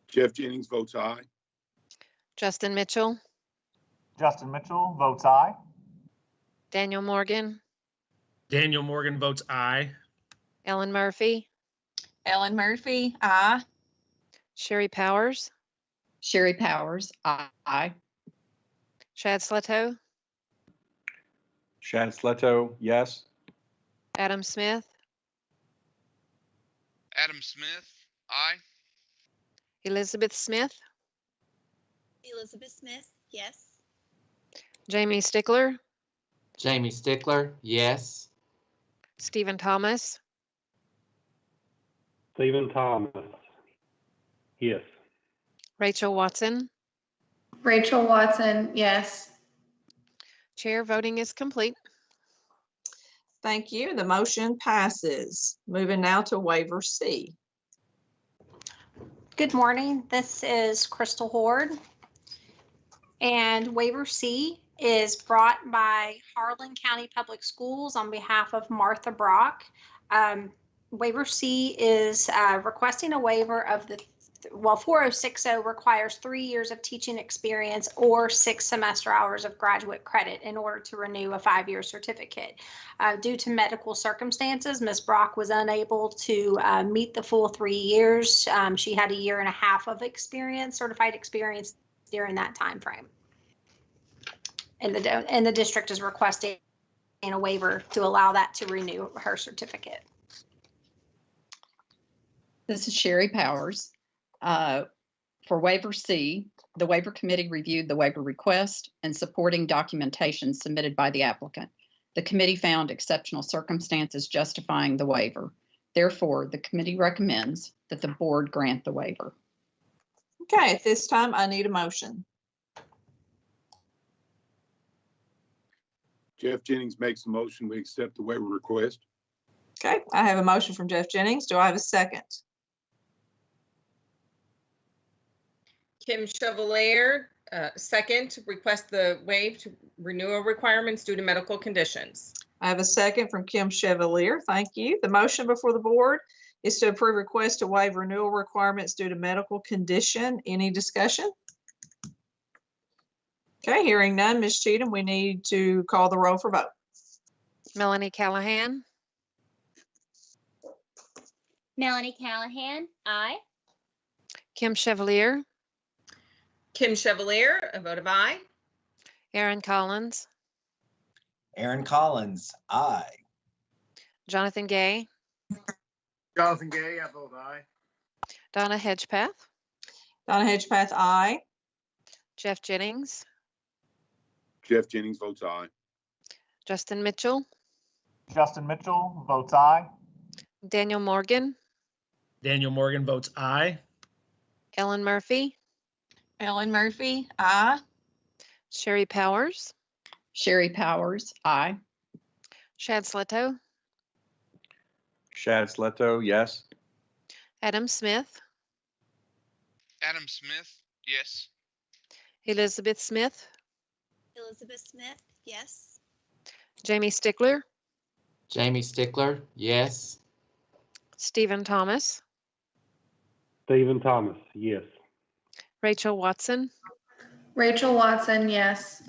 Jeff Jennings votes aye. Justin Mitchell, Justin Mitchell votes aye. Daniel Morgan, Daniel Morgan votes aye. Ellen Murphy, Ellen Murphy, aye. Sherry Powers, Sherry Powers, aye. Shad Sleto, Shad Sleto, yes. Adam Smith, Adam Smith, aye. Elizabeth Smith, Elizabeth Smith, yes. Jamie Stickler, Jamie Stickler, yes. Stephen Thomas, Stephen Thomas, yes. Rachel Watson. Rachel Watson, yes. Chair voting is complete. Thank you. The motion passes. Moving now to waiver C. Good morning. This is Crystal Horde. And waiver C is brought by Harlan County Public Schools on behalf of Martha Brock. Waiver C is requesting a waiver of the 4060 requires 3 years of teaching experience or 6 semester hours of graduate credit in order to renew a 5-year certificate. Due to medical circumstances, Ms. Brock was unable to meet the full 3 years. She had a 1.5 years of experience, certified experience during that time frame. And the district is requesting a waiver to allow that to renew her certificate. This is Sherry Powers. For waiver C, the waiver committee reviewed the waiver request and supporting documentation submitted by the applicant. The committee found exceptional circumstances justifying the waiver. Therefore, the committee recommends that the board grant the waiver. Okay, at this time, I need a motion. Jeff Jennings makes a motion. We accept the waiver request. Okay, I have a motion from Jeff Jennings. Do I have a second? Kim Chevalier, second, request the waive to renewal requirements due to medical conditions. I have a second from Kim Chevalier. Thank you. The motion before the board is to approve request to waive renewal requirements due to medical condition. Any discussion? Okay, hearing none. Ms. Cheatham, we need to call the roll for vote. Melanie Callahan, Melanie Callahan, aye. Kim Chevalier, Kim Chevalier, a vote of aye. Aaron Collins, Aaron Collins, aye. Jonathan Gay, Jonathan Gay, I vote aye. Donna Hedgepath, Donna Hedgepath, aye. Jeff Jennings, Jeff Jennings votes aye. Justin Mitchell, Justin Mitchell votes aye. Daniel Morgan, Daniel Morgan votes aye. Ellen Murphy, Ellen Murphy, aye. Sherry Powers, Sherry Powers, aye. Shad Sletto, Shad Sletto, yes. Adam Smith, Adam Smith, yes. Elizabeth Smith, Elizabeth Smith, yes. Jamie Stickler, Jamie Stickler, yes. Stephen Thomas, Stephen Thomas, yes. Rachel Watson. Rachel Watson, yes.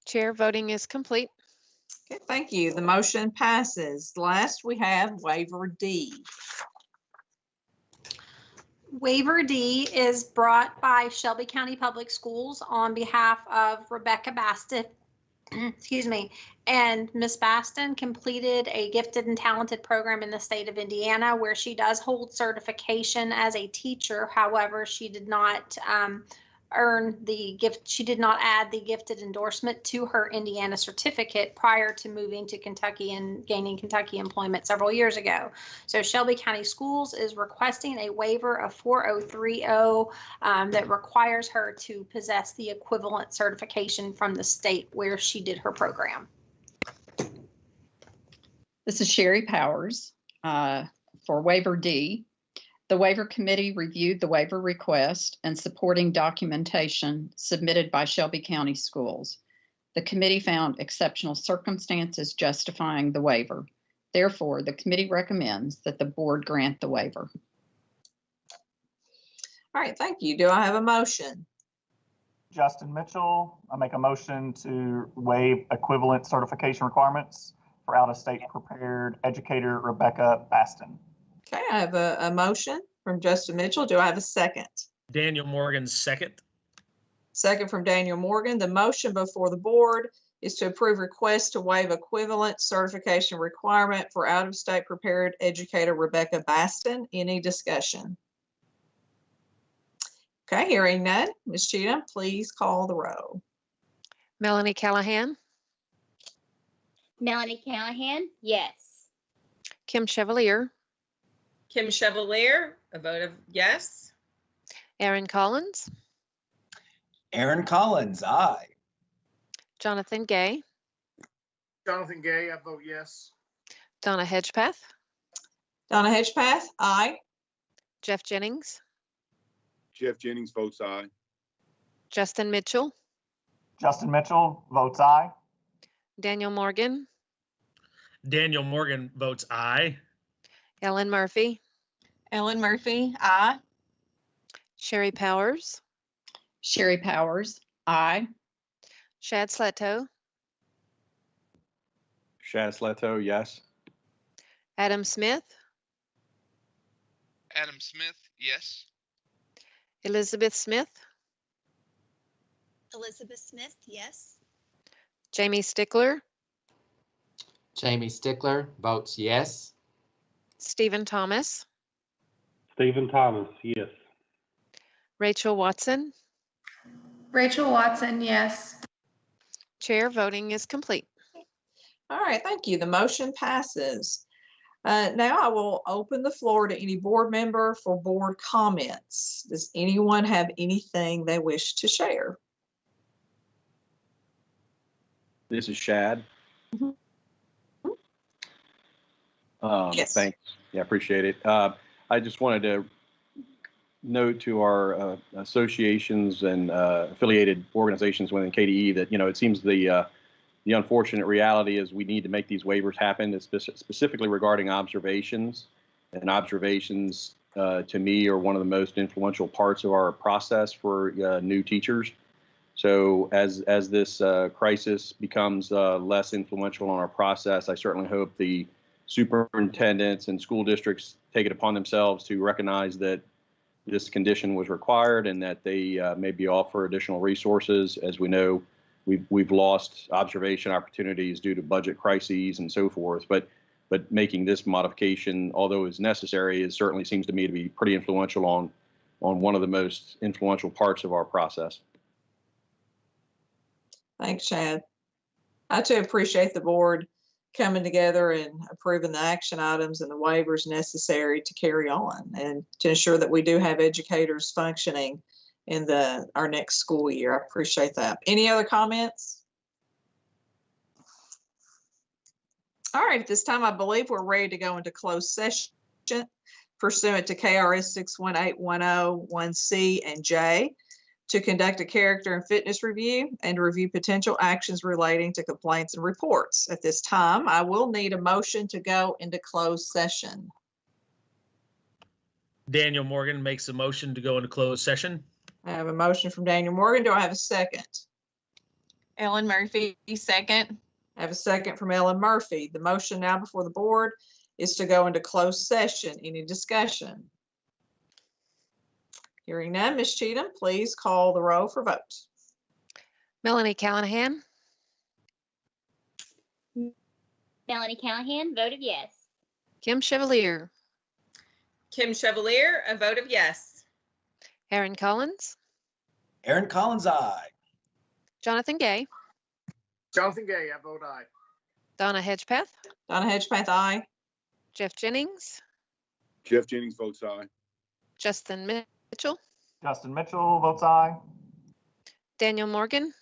Chair voting is complete. Okay, thank you. The motion passes. Last, we have waiver D. Waiver D is brought by Shelby County Public Schools on behalf of Rebecca Baston. Excuse me. And Miss Baston completed a gifted and talented program in the state of Indiana where she does hold certification as a teacher. However, she did not earn the gift. She did not add the gifted endorsement to her Indiana certificate prior to moving to Kentucky and gaining Kentucky employment several years ago. So Shelby County Schools is requesting a waiver of 4030 that requires her to possess the equivalent certification from the state where she did her program. This is Sherry Powers for Waiver D. The Waiver Committee reviewed the waiver request and supporting documentation submitted by Shelby County Schools. The committee found exceptional circumstances justifying the waiver. Therefore, the committee recommends that the board grant the waiver. All right, thank you. Do I have a motion? Justin Mitchell, I make a motion to waive equivalent certification requirements for out-of-state prepared educator Rebecca Baston. Okay, I have a motion from Justin Mitchell. Do I have a second? Daniel Morgan, second. Second from Daniel Morgan. The motion before the board is to approve request to waive equivalent certification requirement for out-of-state prepared educator Rebecca Baston. Any discussion? Okay, hearing none. Ms. Cheatham, please call the roll. Melanie Callahan, Melanie Callahan, yes. Kim Chevalier, Kim Chevalier, a vote of yes. Aaron Collins, Aaron Collins, aye. Jonathan Gay, Jonathan Gay, I vote yes. Donna Hedgepath, Donna Hedgepath, aye. Jeff Jennings, Jeff Jennings votes aye. Justin Mitchell, Justin Mitchell votes aye. Daniel Morgan, Daniel Morgan votes aye. Ellen Murphy, Ellen Murphy, aye. Sherry Powers, Sherry Powers, aye. Shad Sletto, Shad Sletto, yes. Adam Smith, Adam Smith, yes. Elizabeth Smith, Elizabeth Smith, yes. Jamie Stickler, Jamie Stickler votes yes. Stephen Thomas, Stephen Thomas, yes. Rachel Watson. Rachel Watson, yes. Chair voting is complete. All right, thank you. The motion passes. Now I will open the floor to any board member for board comments. Does anyone have anything they wish to share? This is Shad. Yes. Thanks. Yeah, appreciate it. I just wanted to note to our associations and affiliated organizations within KDE that, it seems the unfortunate reality is we need to make these waivers happen, specifically regarding observations. And observations, to me, are one of the most influential parts of our process for new teachers. So as this crisis becomes less influential on our process, I certainly hope the superintendents and school districts take it upon themselves to recognize that this condition was required and that they maybe offer additional resources. As we know, we've lost observation opportunities due to budget crises and so forth. But making this modification, although it's necessary, it certainly seems to me to be pretty influential on one of the most influential parts of our process. Thanks, Chad. I too appreciate the board coming together and approving the action items and the waivers necessary to carry on and to ensure that we do have educators functioning in our next school year. I appreciate that. Any other comments? All right, at this time, I believe we're ready to go into closed session pursuant to KRS 61810(1)C and J to conduct a character and fitness review and review potential actions relating to complaints and reports. At this time, I will need a motion to go into closed session. Daniel Morgan makes a motion to go into closed session. I have a motion from Daniel Morgan. Do I have a second? Ellen Murphy, second. I have a second from Ellen Murphy. The motion now before the board is to go into closed session. Any discussion? Hearing none, Ms. Cheatham, please call the roll for vote. Melanie Callahan, Melanie Callahan voted yes. Kim Chevalier, Kim Chevalier, a vote of yes. Aaron Collins, Aaron Collins, aye. Jonathan Gay, Jonathan Gay, I vote aye. Donna Hedgepeth, Donna Hedgepeth, aye. Jeff Jennings, Jeff Jennings votes aye. Justin Mitchell, Justin Mitchell votes aye. Daniel Morgan,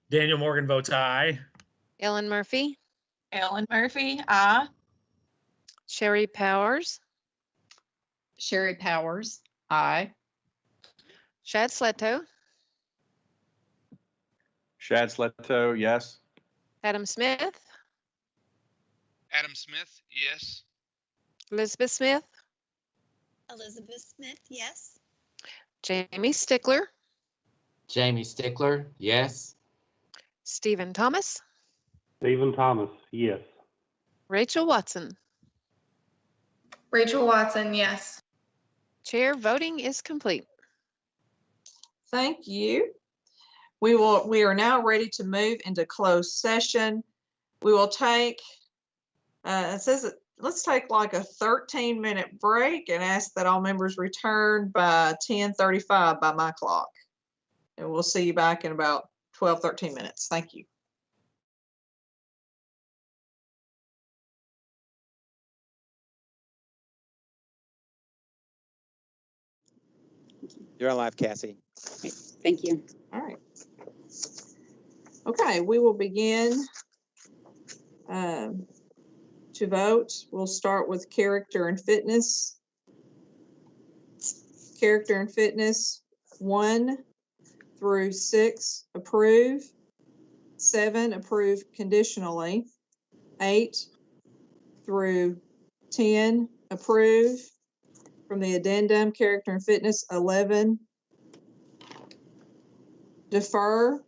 Daniel Morgan votes aye. Ellen Murphy, Ellen Murphy, aye. Sherry Powers, Sherry Powers, aye. Shad Sleto, Shad Sleto, yes. Adam Smith, Adam Smith, yes. Elizabeth Smith, Elizabeth Smith, yes. Jamie Stickler, Jamie Stickler, yes. Stephen Thomas, Stephen Thomas, yes. Rachel Watson. Rachel Watson, yes. Chair voting is complete. Thank you. We are now ready to move into closed session. We will take, it says, let's take like a 13-minute break and ask that all members return by 10:35 by my clock. And we'll see you back in about 12, 13 minutes. Thank you. You're on live, Cassie. Thank you. All right. Okay, we will begin to vote. We'll start with character and fitness. Character and fitness 1 through 6 approve, 7 approve conditionally, 8 through 10 approve. From the addendum, character and fitness 11 defer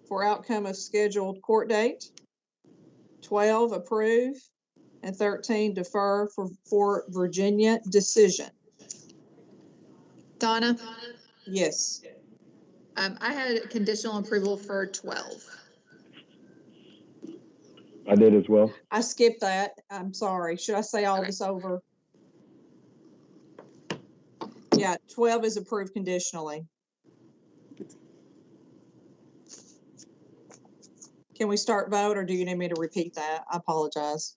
for outcome of scheduled court date, 12 approve, and 13 defer for Virginia decision. Donna, Yes. I had conditional approval for 12. I did as well. I skipped that. I'm sorry. Should I say all this over? Yeah, 12 is approved conditionally. Can we start vote, or do you need me to repeat that? I apologize.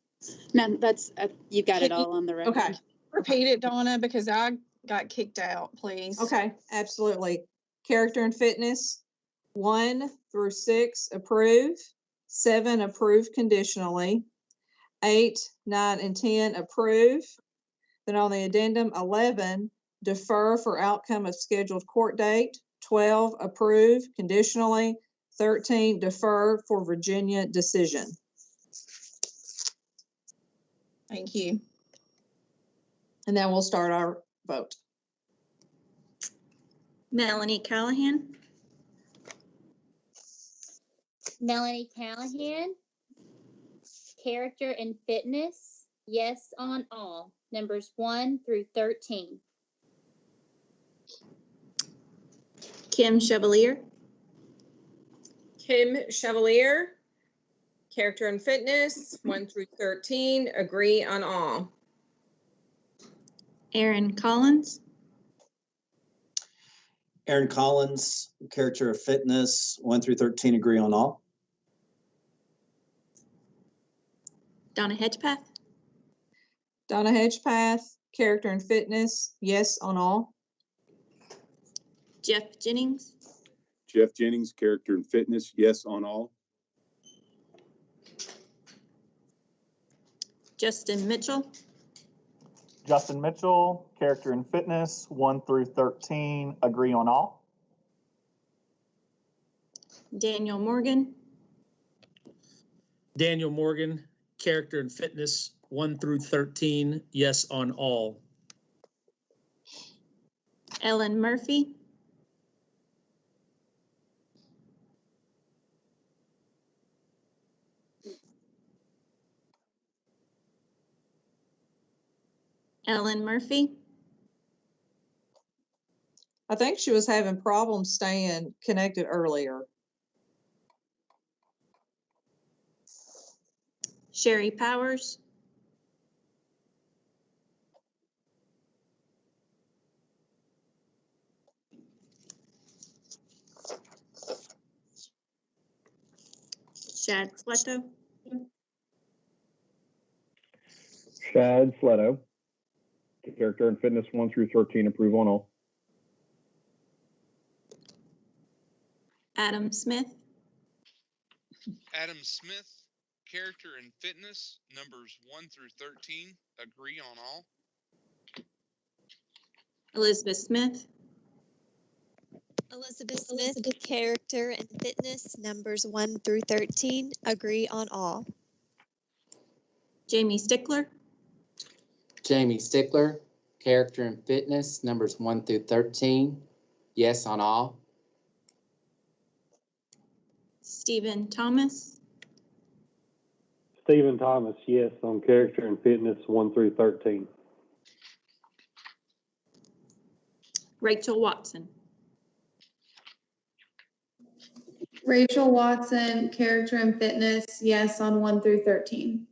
No, that's, you got it all on the record. Okay. Repeat it, Donna, because I got kicked out, please. Okay, absolutely. Character and fitness 1 through 6 approve, 7 approve conditionally, 8, 9, and 10 approve. Then on the addendum 11 defer for outcome of scheduled court date, 12 approve conditionally, 13 defer for Virginia decision. Thank you. And then we'll start our vote. Melanie Callahan, Melanie Callahan, character and fitness, yes on all, numbers 1 through 13. Kim Chevalier, Kim Chevalier, character and fitness 1 through 13, agree on all. Aaron Collins, Aaron Collins, character of fitness, 1 through 13, agree on all. Donna Hedgepath, Donna Hedgepath, character and fitness, yes on all. Jeff Jennings, Jeff Jennings, character and fitness, yes on all. Justin Mitchell, Justin Mitchell, character and fitness, 1 through 13, agree on all. Daniel Morgan, Daniel Morgan, character and fitness, 1 through 13, yes on all. Ellen Murphy, Ellen Murphy, I think she was having problems staying connected earlier. Sherry Powers, Shad Fletto, Shad Fletto, character and fitness 1 through 13, approve on all. Adam Smith, Adam Smith, character and fitness, numbers 1 through 13, agree on all. Elizabeth Smith, Elizabeth Smith, character and fitness, numbers 1 through 13, agree on all. Jamie Stickler, Jamie Stickler, character and fitness, numbers 1 through 13, yes on all. Stephen Thomas, Stephen Thomas, yes on character and fitness 1 through 13. Rachel Watson, Rachel Watson, character and fitness, yes on 1 through 13.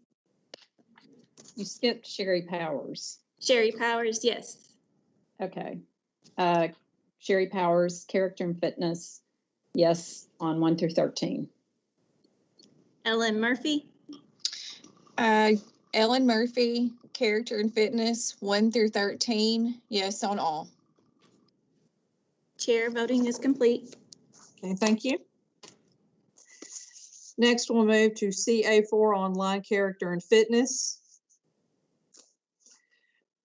You skipped Sherry Powers. Sherry Powers, yes. Okay. Sherry Powers, character and fitness, yes on 1 through 13. Ellen Murphy, Ellen Murphy, character and fitness, 1 through 13, yes on all. Chair voting is complete. Okay, thank you. Next, we'll move to CA4 online character and fitness.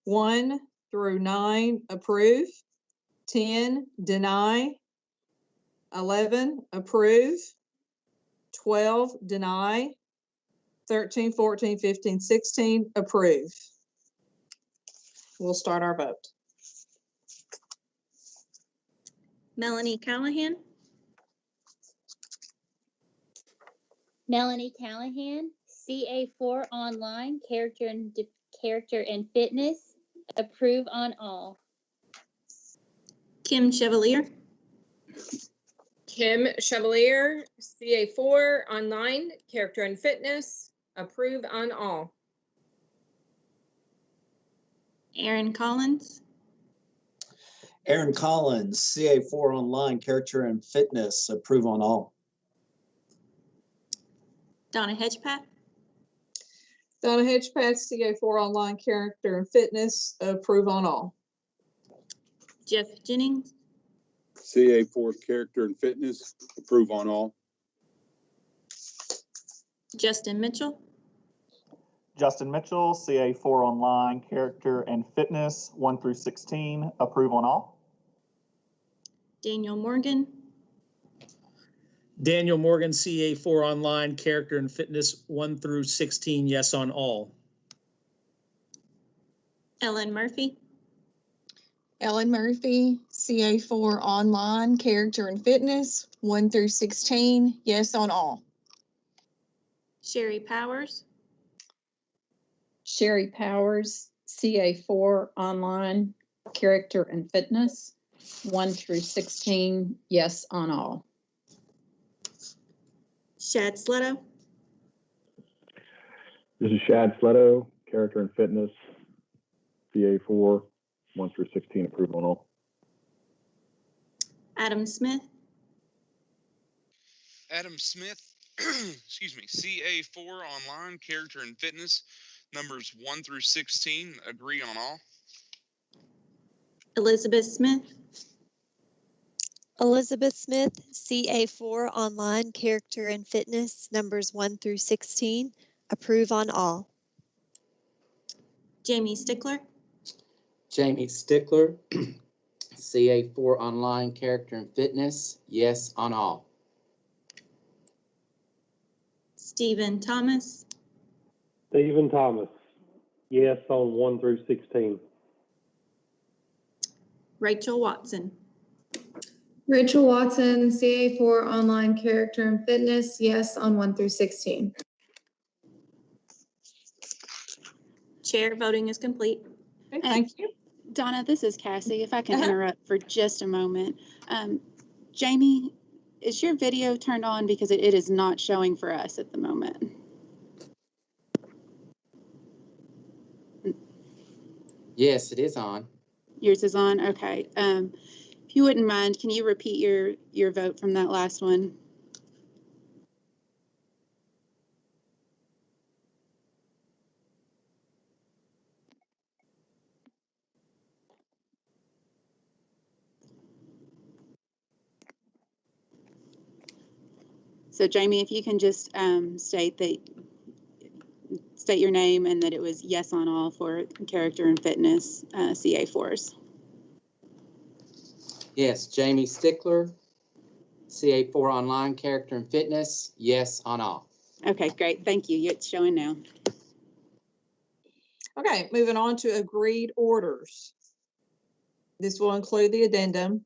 1 through 9, approve. 10, deny. 11, approve. 12, deny. 13, 14, 15, 16, approve. We'll start our vote. Melanie Callahan, Melanie Callahan, CA4 online, character and fitness, approve on all. Kim Chevalier, Kim Chevalier, CA4 online, character and fitness, approve on all. Aaron Collins, Aaron Collins, CA4 online, character and fitness, approve on all. Donna Hedgepath, Donna Hedgepath, CA4 online character and fitness, approve on all. Jeff Jennings, CA4 character and fitness, approve on all. Justin Mitchell, Justin Mitchell, CA4 online, character and fitness, 1 through 16, approve on all. Daniel Morgan, Daniel Morgan, CA4 online, character and fitness, 1 through 16, yes on all. Ellen Murphy, Ellen Murphy, CA4 online, character and fitness, 1 through 16, yes on all. Sherry Powers, Sherry Powers, CA4 online, character and fitness, 1 through 16, yes on all. Shad Fletto, This is Shad Fletto, character and fitness, CA4 1 through 16, approve on all. Adam Smith, Adam Smith, excuse me, CA4 online, character and fitness, numbers 1 through 16, agree on all. Elizabeth Smith, Elizabeth Smith, CA4 online, character and fitness, numbers 1 through 16, approve on all. Jamie Stickler, Jamie Stickler, CA4 online, character and fitness, yes on all. Stephen Thomas, Stephen Thomas, yes on 1 through 16. Rachel Watson, Rachel Watson, CA4 online character and fitness, yes on 1 through 16. Chair, voting is complete. Okay, thank you. Donna, this is Cassie. If I can interrupt for just a moment. Jamie, is your video turned on? Because it is not showing for us at the moment. Yes, it is on. Yours is on? Okay. If you wouldn't mind, can you repeat your vote from that last one? So Jamie, if you can just state your name and that it was yes on all for character and fitness CA4s. Yes, Jamie Stickler, CA4 online, character and fitness, yes on all. Okay, great. Thank you. It's showing now. Okay, moving on to agreed orders. This will include the addendum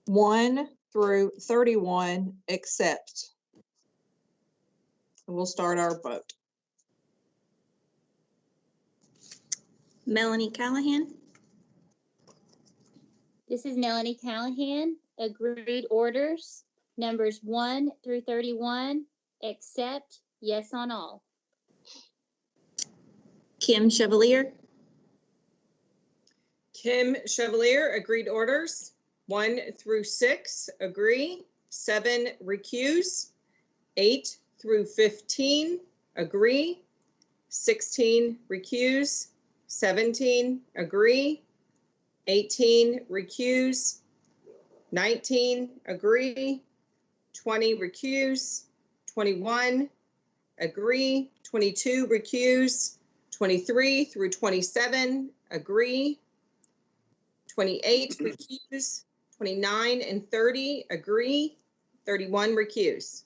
1 through 31, except. And we'll start our vote. Melanie Callahan, This is Melanie Callahan. Agreed orders, numbers 1 through 31, except, yes on all. Kim Chevalier, Kim Chevalier, agreed orders, 1 through 6, agree, 7, recuse, 8 through 15, agree, 16, recuse, 17, agree, 18, recuse, 19, agree, 20, recuse, 21, agree, 22, recuse, 23 through 27, agree, 28, recuse, 29 and 30, agree, 31, recuse.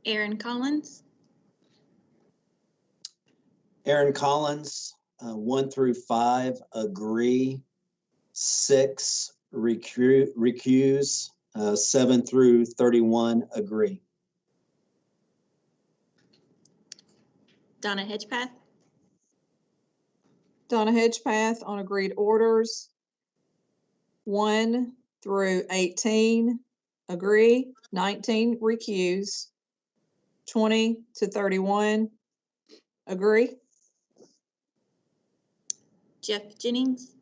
Aaron Collins, Aaron Collins, 1 through 5, agree. 6, recuse. 7 through 31, agree. Donna Hedgepath, Donna Hedgepath on agreed orders 1 through 18, agree. 19, recuse. 20 to 31, agree. Jeff Jennings,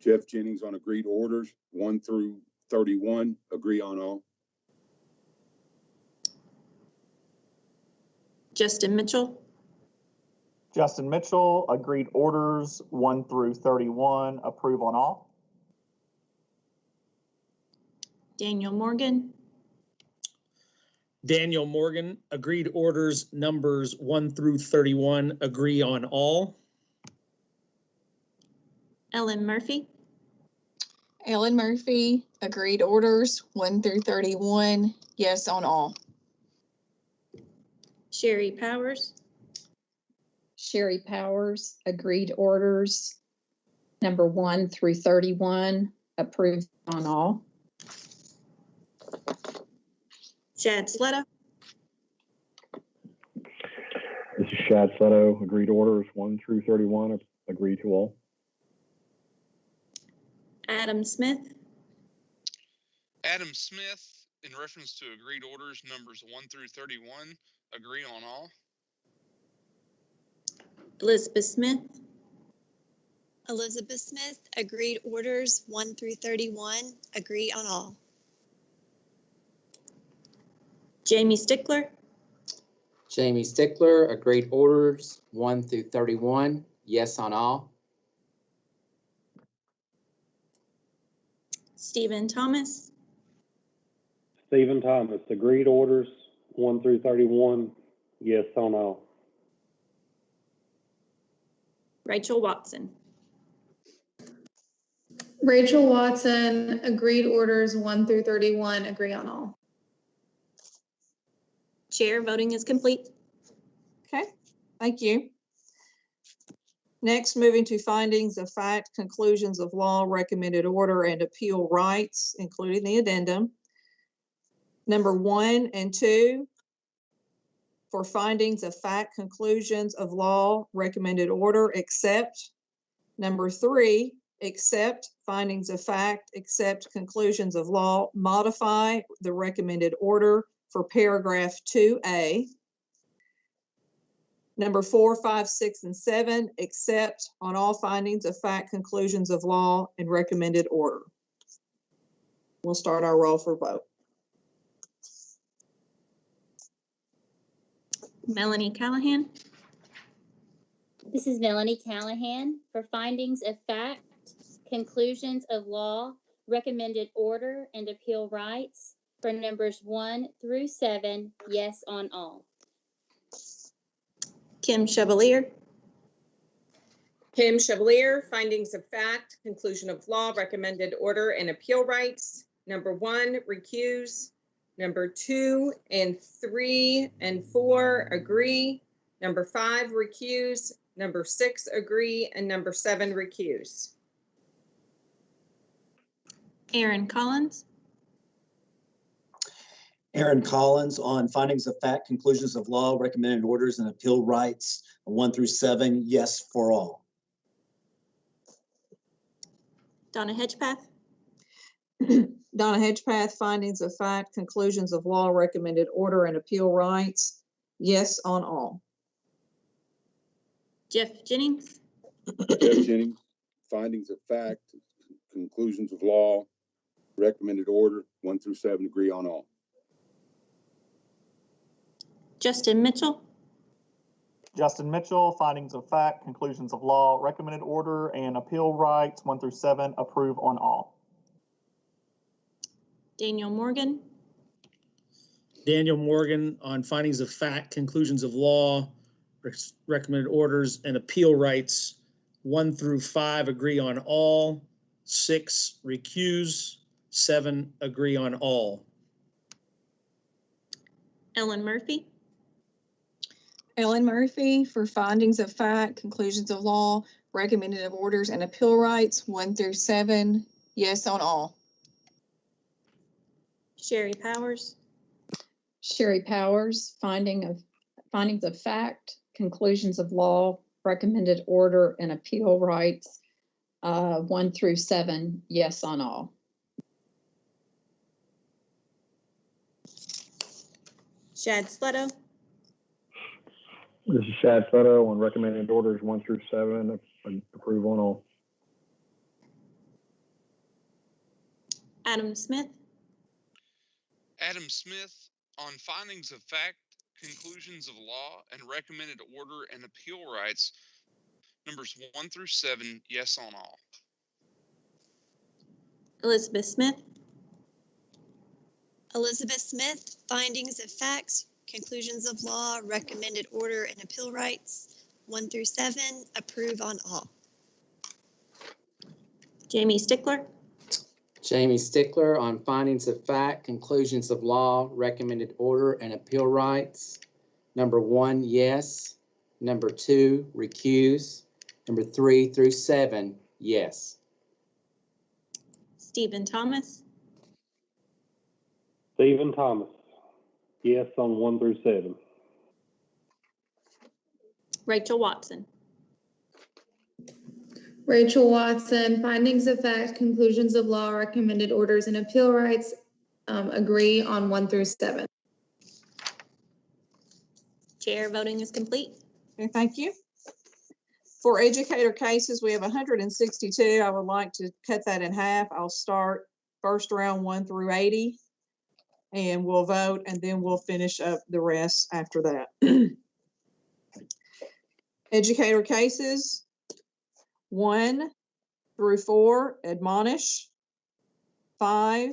Jeff Jennings on agreed orders, 1 through 31, agree on all. Justin Mitchell, Justin Mitchell, agreed orders 1 through 31, approve on all. Daniel Morgan, Daniel Morgan, agreed orders numbers 1 through 31, agree on all. Ellen Murphy, Ellen Murphy, agreed orders 1 through 31, yes on all. Sherry Powers, Sherry Powers, agreed orders number 1 through 31, approved on all. Chad Sletta, This is Shad Seto, agreed orders 1 through 31, agree to all. Adam Smith, Adam Smith, in reference to agreed orders numbers 1 through 31, agree on all. Elizabeth Smith, Elizabeth Smith, agreed orders 1 through 31, agree on all. Jamie Stickler, Jamie Stickler, agreed orders 1 through 31, yes on all. Stephen Thomas, Stephen Thomas, agreed orders 1 through 31, yes on all. Rachel Watson. Rachel Watson, agreed orders 1 through 31, agree on all. Chair, voting is complete. Okay, thank you. Next, moving to findings of fact, conclusions of law, recommended order, and appeal rights, including the addendum. Number 1 and 2, for findings of fact, conclusions of law, recommended order, accept. Number 3, accept findings of fact, accept conclusions of law, modify the recommended order for paragraph 2A. Number 4, 5, 6, and 7, accept on all findings of fact, conclusions of law, and recommended order. We'll start our roll for vote. Melanie Callahan, This is Melanie Callahan. For findings of fact, conclusions of law, recommended order, and appeal rights, for numbers 1 through 7, yes on all. Kim Chevalier, Kim Chevalier, findings of fact, conclusion of law, recommended order, and appeal rights. Number 1, recuse. Number 2 and 3 and 4, agree. Number 5, recuse. Number 6, agree. And number 7, recuse. Aaron Collins, Aaron Collins on findings of fact, conclusions of law, recommended orders, and appeal rights 1 through 7, yes for all. Donna Hedgepath, Donna Hedgepath, findings of fact, conclusions of law, recommended order, and appeal rights, yes on all. Jeff Jennings, Jeff Jennings, findings of fact, conclusions of law, recommended order 1 through 7, agree on all. Justin Mitchell, Justin Mitchell, findings of fact, conclusions of law, recommended order, and appeal rights 1 through 7, approve on all. Daniel Morgan, Daniel Morgan on findings of fact, conclusions of law, recommended orders, and appeal rights 1 through 5, agree on all. 6, recuse. 7, agree on all. Ellen Murphy, Ellen Murphy for findings of fact, conclusions of law, recommended orders, and appeal rights 1 through 7, yes on all. Sherry Powers, Sherry Powers, findings of fact, conclusions of law, recommended order, and appeal rights 1 through 7, yes on all. Shad Sletto, This is Shad Sletto on recommended orders 1 through 7, approve on all. Adam Smith, Adam Smith on findings of fact, conclusions of law, and recommended order and appeal rights, numbers 1 through 7, yes on all. Elizabeth Smith, Elizabeth Smith, findings of facts, conclusions of law, recommended order, and appeal rights 1 through 7, approve on all. Jamie Stickler, Jamie Stickler on findings of fact, conclusions of law, recommended order, and appeal rights. Number 1, yes. Number 2, recuse. Number 3 through 7, yes. Stephen Thomas, Stephen Thomas, yes on 1 through 7. Rachel Watson, Rachel Watson, findings of fact, conclusions of law, recommended orders, and appeal rights, agree on 1 through 7. Chair, voting is complete. Okay, thank you. For educator cases, we have 162. I would like to cut that in half. I'll start first round 1 through 80. and we'll vote, and then we'll finish up the rest after that. Educator cases 1 through 4, admonish. 5,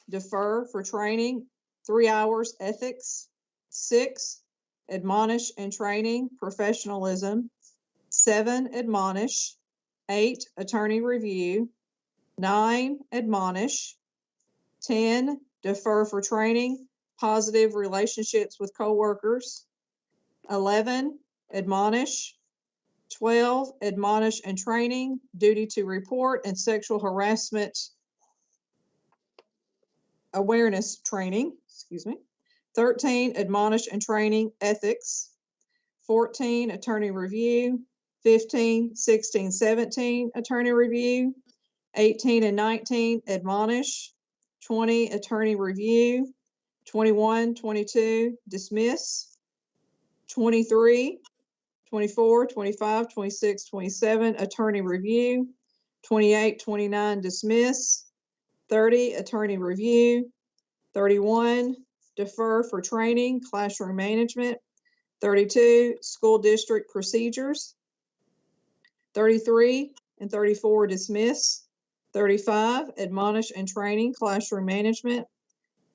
defer for training, 3 hours, ethics. 6, admonish and training, professionalism. 7, admonish. 8, attorney review. 9, admonish. 10, defer for training, positive relationships with coworkers. 11, admonish. 12, admonish and training, duty to report and sexual harassment awareness training, 13, admonish and training, ethics. 14, attorney review. 15, 16, 17, attorney review. 18 and 19, admonish. 20, attorney review. 21, 22, dismiss. 23, 24, 25, 26, 27, attorney review. 28, 29, dismiss. 30, attorney review. 31, defer for training, classroom management. 32, school district procedures. 33 and 34, dismiss. 35, admonish and training, classroom management.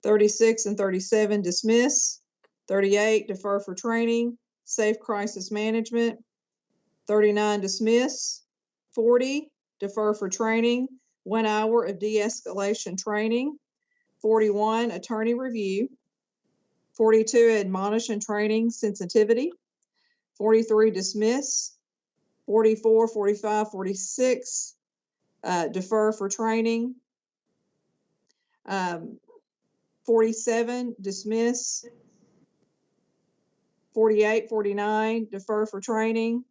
36 and 37, dismiss. 38, defer for training, safe crisis management. 39, dismiss. 40, defer for training, 1 hour of de-escalation training. 41, attorney review. 42, admonish and training, sensitivity. 43, dismiss. 44, 45, 46, defer for training. 47, dismiss. 48, 49, defer for training.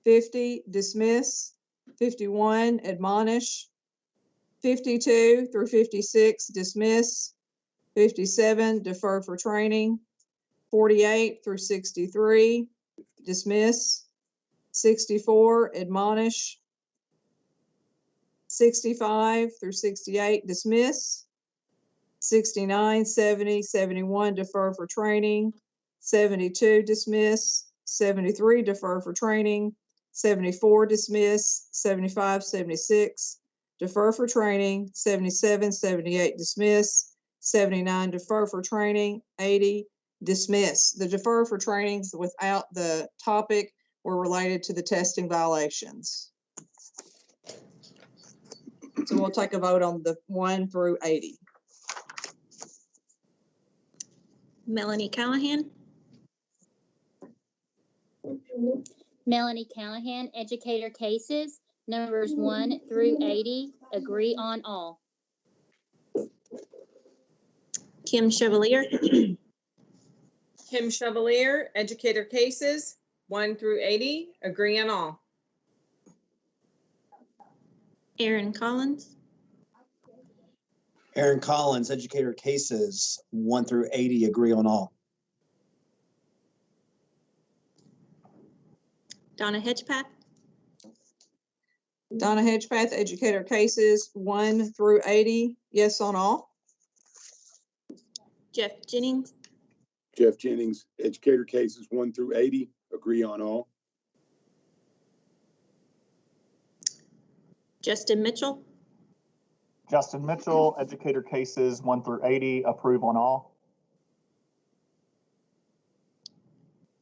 50, dismiss. 51, admonish. 52 through 56, dismiss. 57, defer for training. 48 through 63, dismiss. 64, admonish. 65 through 68, dismiss. 69, 70, 71, defer for training. 72, dismiss. 73, defer for training. 74, dismiss. 75, 76, defer for training. 77, 78, dismiss. 79, defer for training. 80, dismiss. The defer for trainings without the topic were related to the testing violations. So we'll take a vote on the 1 through 80. Melanie Callahan. Melanie Callahan, educator cases, numbers 1 through 80, agree on all. Kim Chevalier. Kim Chevalier, educator cases 1 through 80, agree on all. Aaron Collins. Aaron Collins, educator cases 1 through 80, agree on all. Donna Hedgepath. Donna Hedgepath, educator cases 1 through 80, yes on all. Jeff Jennings. Jeff Jennings, educator cases 1 through 80, agree on all. Justin Mitchell. Justin Mitchell, educator cases 1 through 80, approve on all.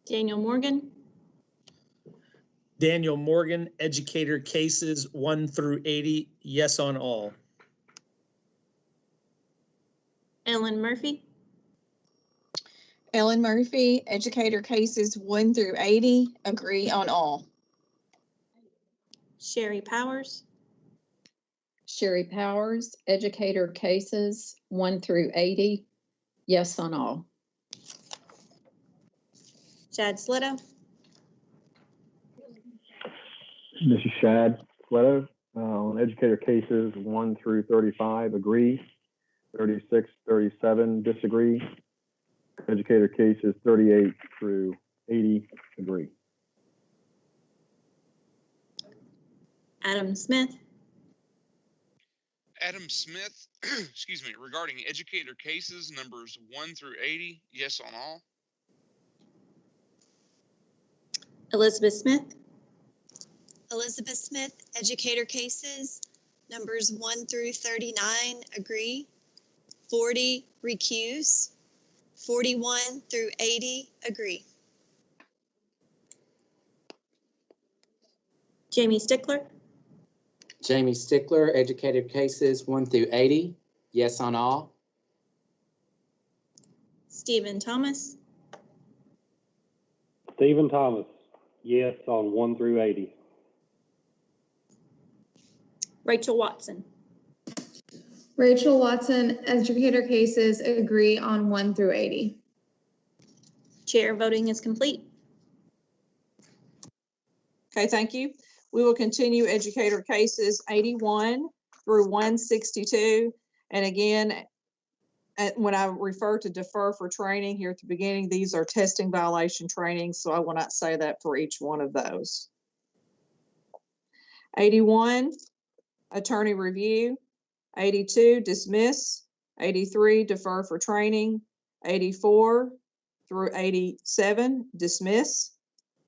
Daniel Morgan. Daniel Morgan, educator cases 1 through 80, yes on all. Ellen Murphy. Ellen Murphy, educator cases 1 through 80, agree on all. Sherry Powers. Sherry Powers, educator cases 1 through 80, yes on all. Shad Sletto. This is Shad Sletto. On educator cases 1 through 35, agree. 36, 37, disagree. Educator cases 38 through 80, agree. Adam Smith. Adam Smith, excuse me, regarding educator cases numbers 1 through 80, yes on all. Elizabeth Smith, Elizabeth Smith, educator cases, numbers 1 through 39, agree. 40, recuse. 41 through 80, agree. Jamie Stickler, Jamie Stickler, educator cases 1 through 80, yes on all. Stephen Thomas, Stephen Thomas, yes on 1 through 80. Rachel Watson, Rachel Watson, educator cases, agree on 1 through 80. Chair voting is complete. Okay, thank you. We will continue educator cases 81 through 162. And again, when I refer to defer for training here at the beginning, these are testing violation trainings, so I will not say that for each one of those. 81, attorney review. 82, dismiss. 83, defer for training. 84 through 87, dismiss.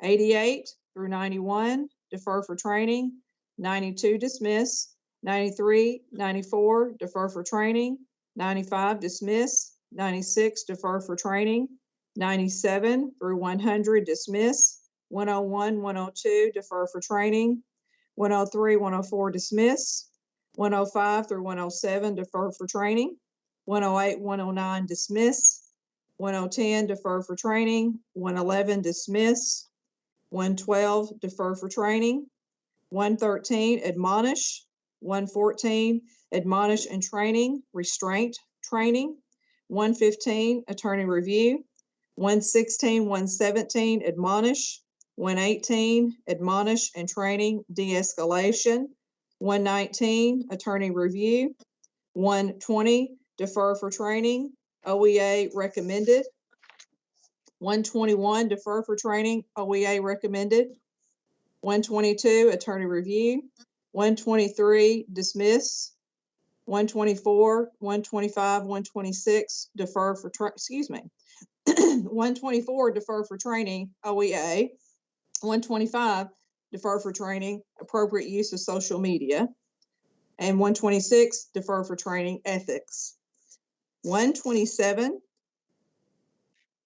88 through 91, defer for training. 92, dismiss. 93, 94, defer for training. 95, dismiss. 96, defer for training. 97 through 100, dismiss. 101, 102, defer for training. 103, 104, dismiss. 105 through 107, defer for training. 108, 109, dismiss. 110, defer for training. 111, dismiss. 112, defer for training. 113, admonish. 114, admonish and training, restraint training. 115, attorney review. 116, 117, admonish. 118, admonish and training, de-escalation. 119, attorney review. 120, defer for training, OEA recommended. 121, defer for training, OEA recommended. 122, attorney review. 123, dismiss. 124, 125, 126, defer for, 124, defer for training, OEA. 125, defer for training, appropriate use of social media. And 126, defer for training, ethics. 127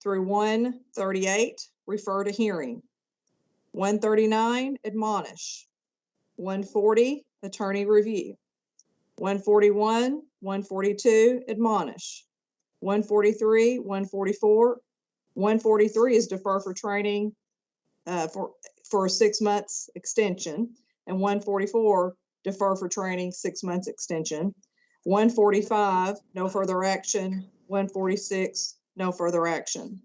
through 138, refer to hearing. 139, admonish. 140, attorney review. 141, 142, admonish. 143, 144. 143 is defer for training for 6 months extension. And 144, defer for training, 6 months extension. 145, no further action. 146, no further action.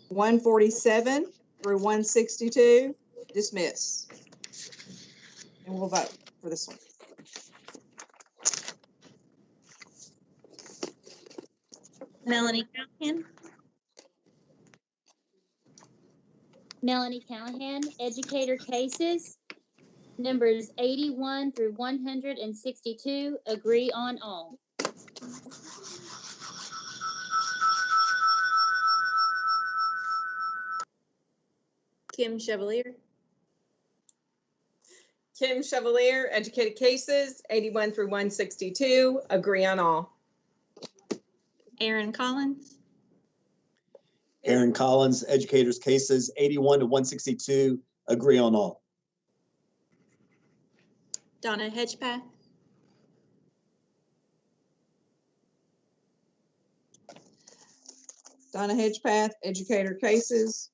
147 through 162, dismiss. And we'll vote for this one. Melanie Callahan, Melanie Callahan, educator cases, numbers 81 through 162, agree on all. Kim Chevalier, Kim Chevalier, educated cases 81 through 162, agree on all. Aaron Collins, Aaron Collins, educators cases 81 to 162, agree on all. Donna Hedgepath, Donna Hedgepath, educator cases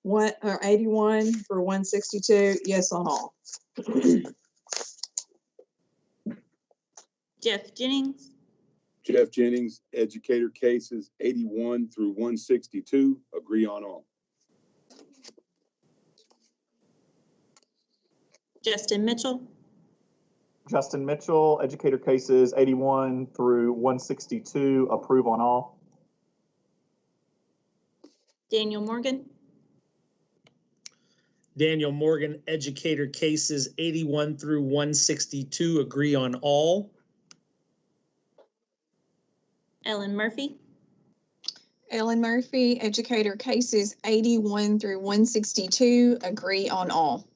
81 through 162, yes on all. Jeff Jennings, Jeff Jennings, educator cases 81 through 162, agree on all. Justin Mitchell, Justin Mitchell, educator cases 81 through 162, approve on all. Daniel Morgan, Daniel Morgan, educator cases 81 through 162, agree on all. Ellen Murphy, Ellen Murphy, educator cases 81 through 162, agree on all.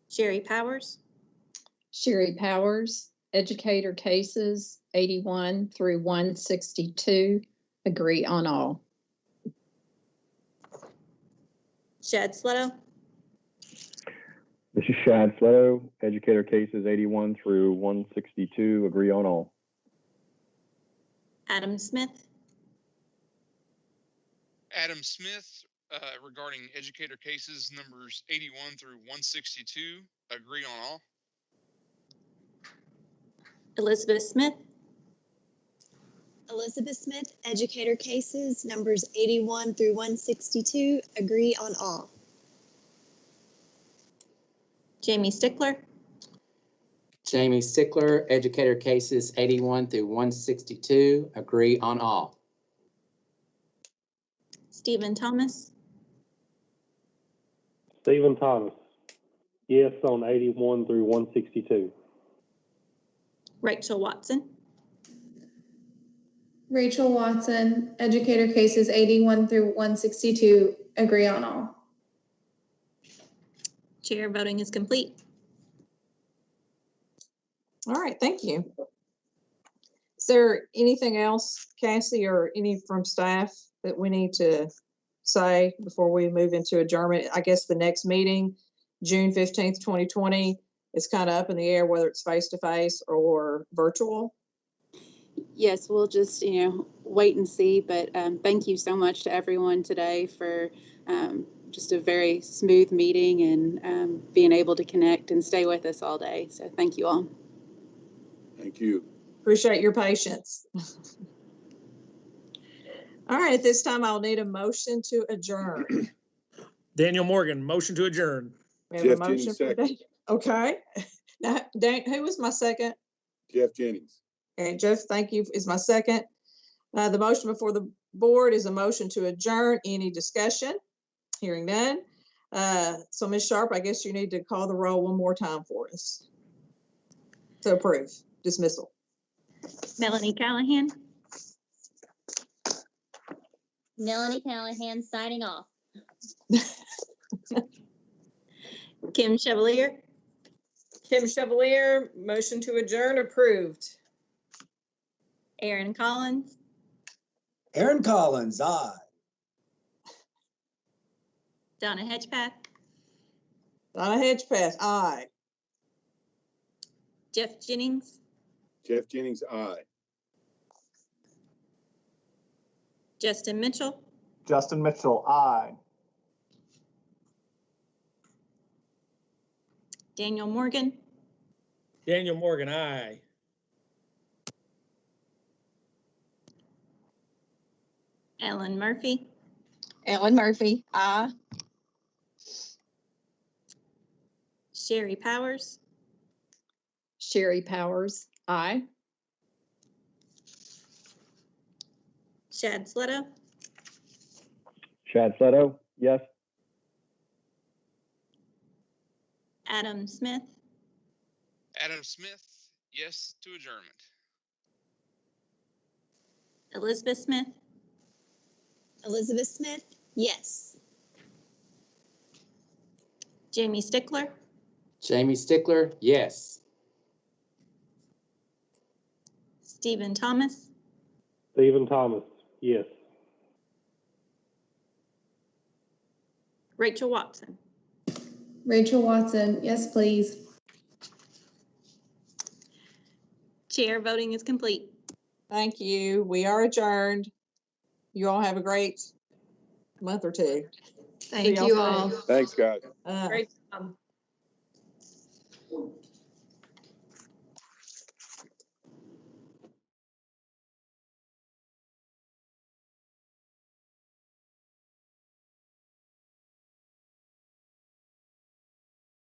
Sherry Powers, Sherry Powers, educator cases 81 through 162, agree on all. Shad Sletto, This is Shad Sletto, educator cases 81 through 162, agree on all. Adam Smith, Adam Smith, regarding educator cases numbers 81 through 162, agree on all. Elizabeth Smith, Elizabeth Smith, educator cases numbers 81 through 162, agree on all. Jamie Stickler, Jamie Stickler, educator cases 81 through 162, agree on all. Stephen Thomas, Stephen Thomas, yes on 81 through 162. Rachel Watson, Rachel Watson, educator cases 81 through 162, agree on all. Chair voting is complete. All right, thank you. Is there anything else, Cassie, or any from staff that we need to say before we move into adjournment? I guess the next meeting, June 15th, 2020, is kind of up in the air whether it's face-to-face or virtual. Yes, we'll just, wait and see. But thank you so much to everyone today for just a very smooth meeting and being able to connect and stay with us all day. So thank you all. Thank you. Appreciate your patience. All right, at this time, I'll need a motion to adjourn. Daniel Morgan, motion to adjourn. We have a Jeff motion Jennings, for second. Dan. Okay. Now, Dan, who was my second? Jeff Jennings. Okay, Jeff, thank you, is my second. The motion before the board is a motion to adjourn. Any discussion? Hearing none. So Ms. Sharp, I guess you need to call the roll one more time for us. To approve dismissal. Melanie Callahan, Melanie Callahan signing off. Kim Chevalier, Kim Chevalier, motion to adjourn approved. Aaron Collins, Aaron Collins, aye. Donna Hedgepath, Donna Hedgepath, aye. Jeff Jennings, Jeff Jennings, aye. Justin Mitchell, Justin Mitchell, aye. Daniel Morgan, Daniel Morgan, aye. Ellen Murphy, Ellen Murphy, aye. Sherry Powers, Sherry Powers, aye. Shad Sletto, Shad Sletto, yes. Adam Smith, Adam Smith, yes to adjournment. Elizabeth Smith, Elizabeth Smith, yes. Jamie Stickler, Jamie Stickler, yes. Stephen Thomas, Stephen Thomas, yes. Rachel Watson. Rachel Watson, yes, please. Chair voting is complete. Thank you. We are adjourned. You all have a great month or two. Thank you all. Thanks, guys. Great job.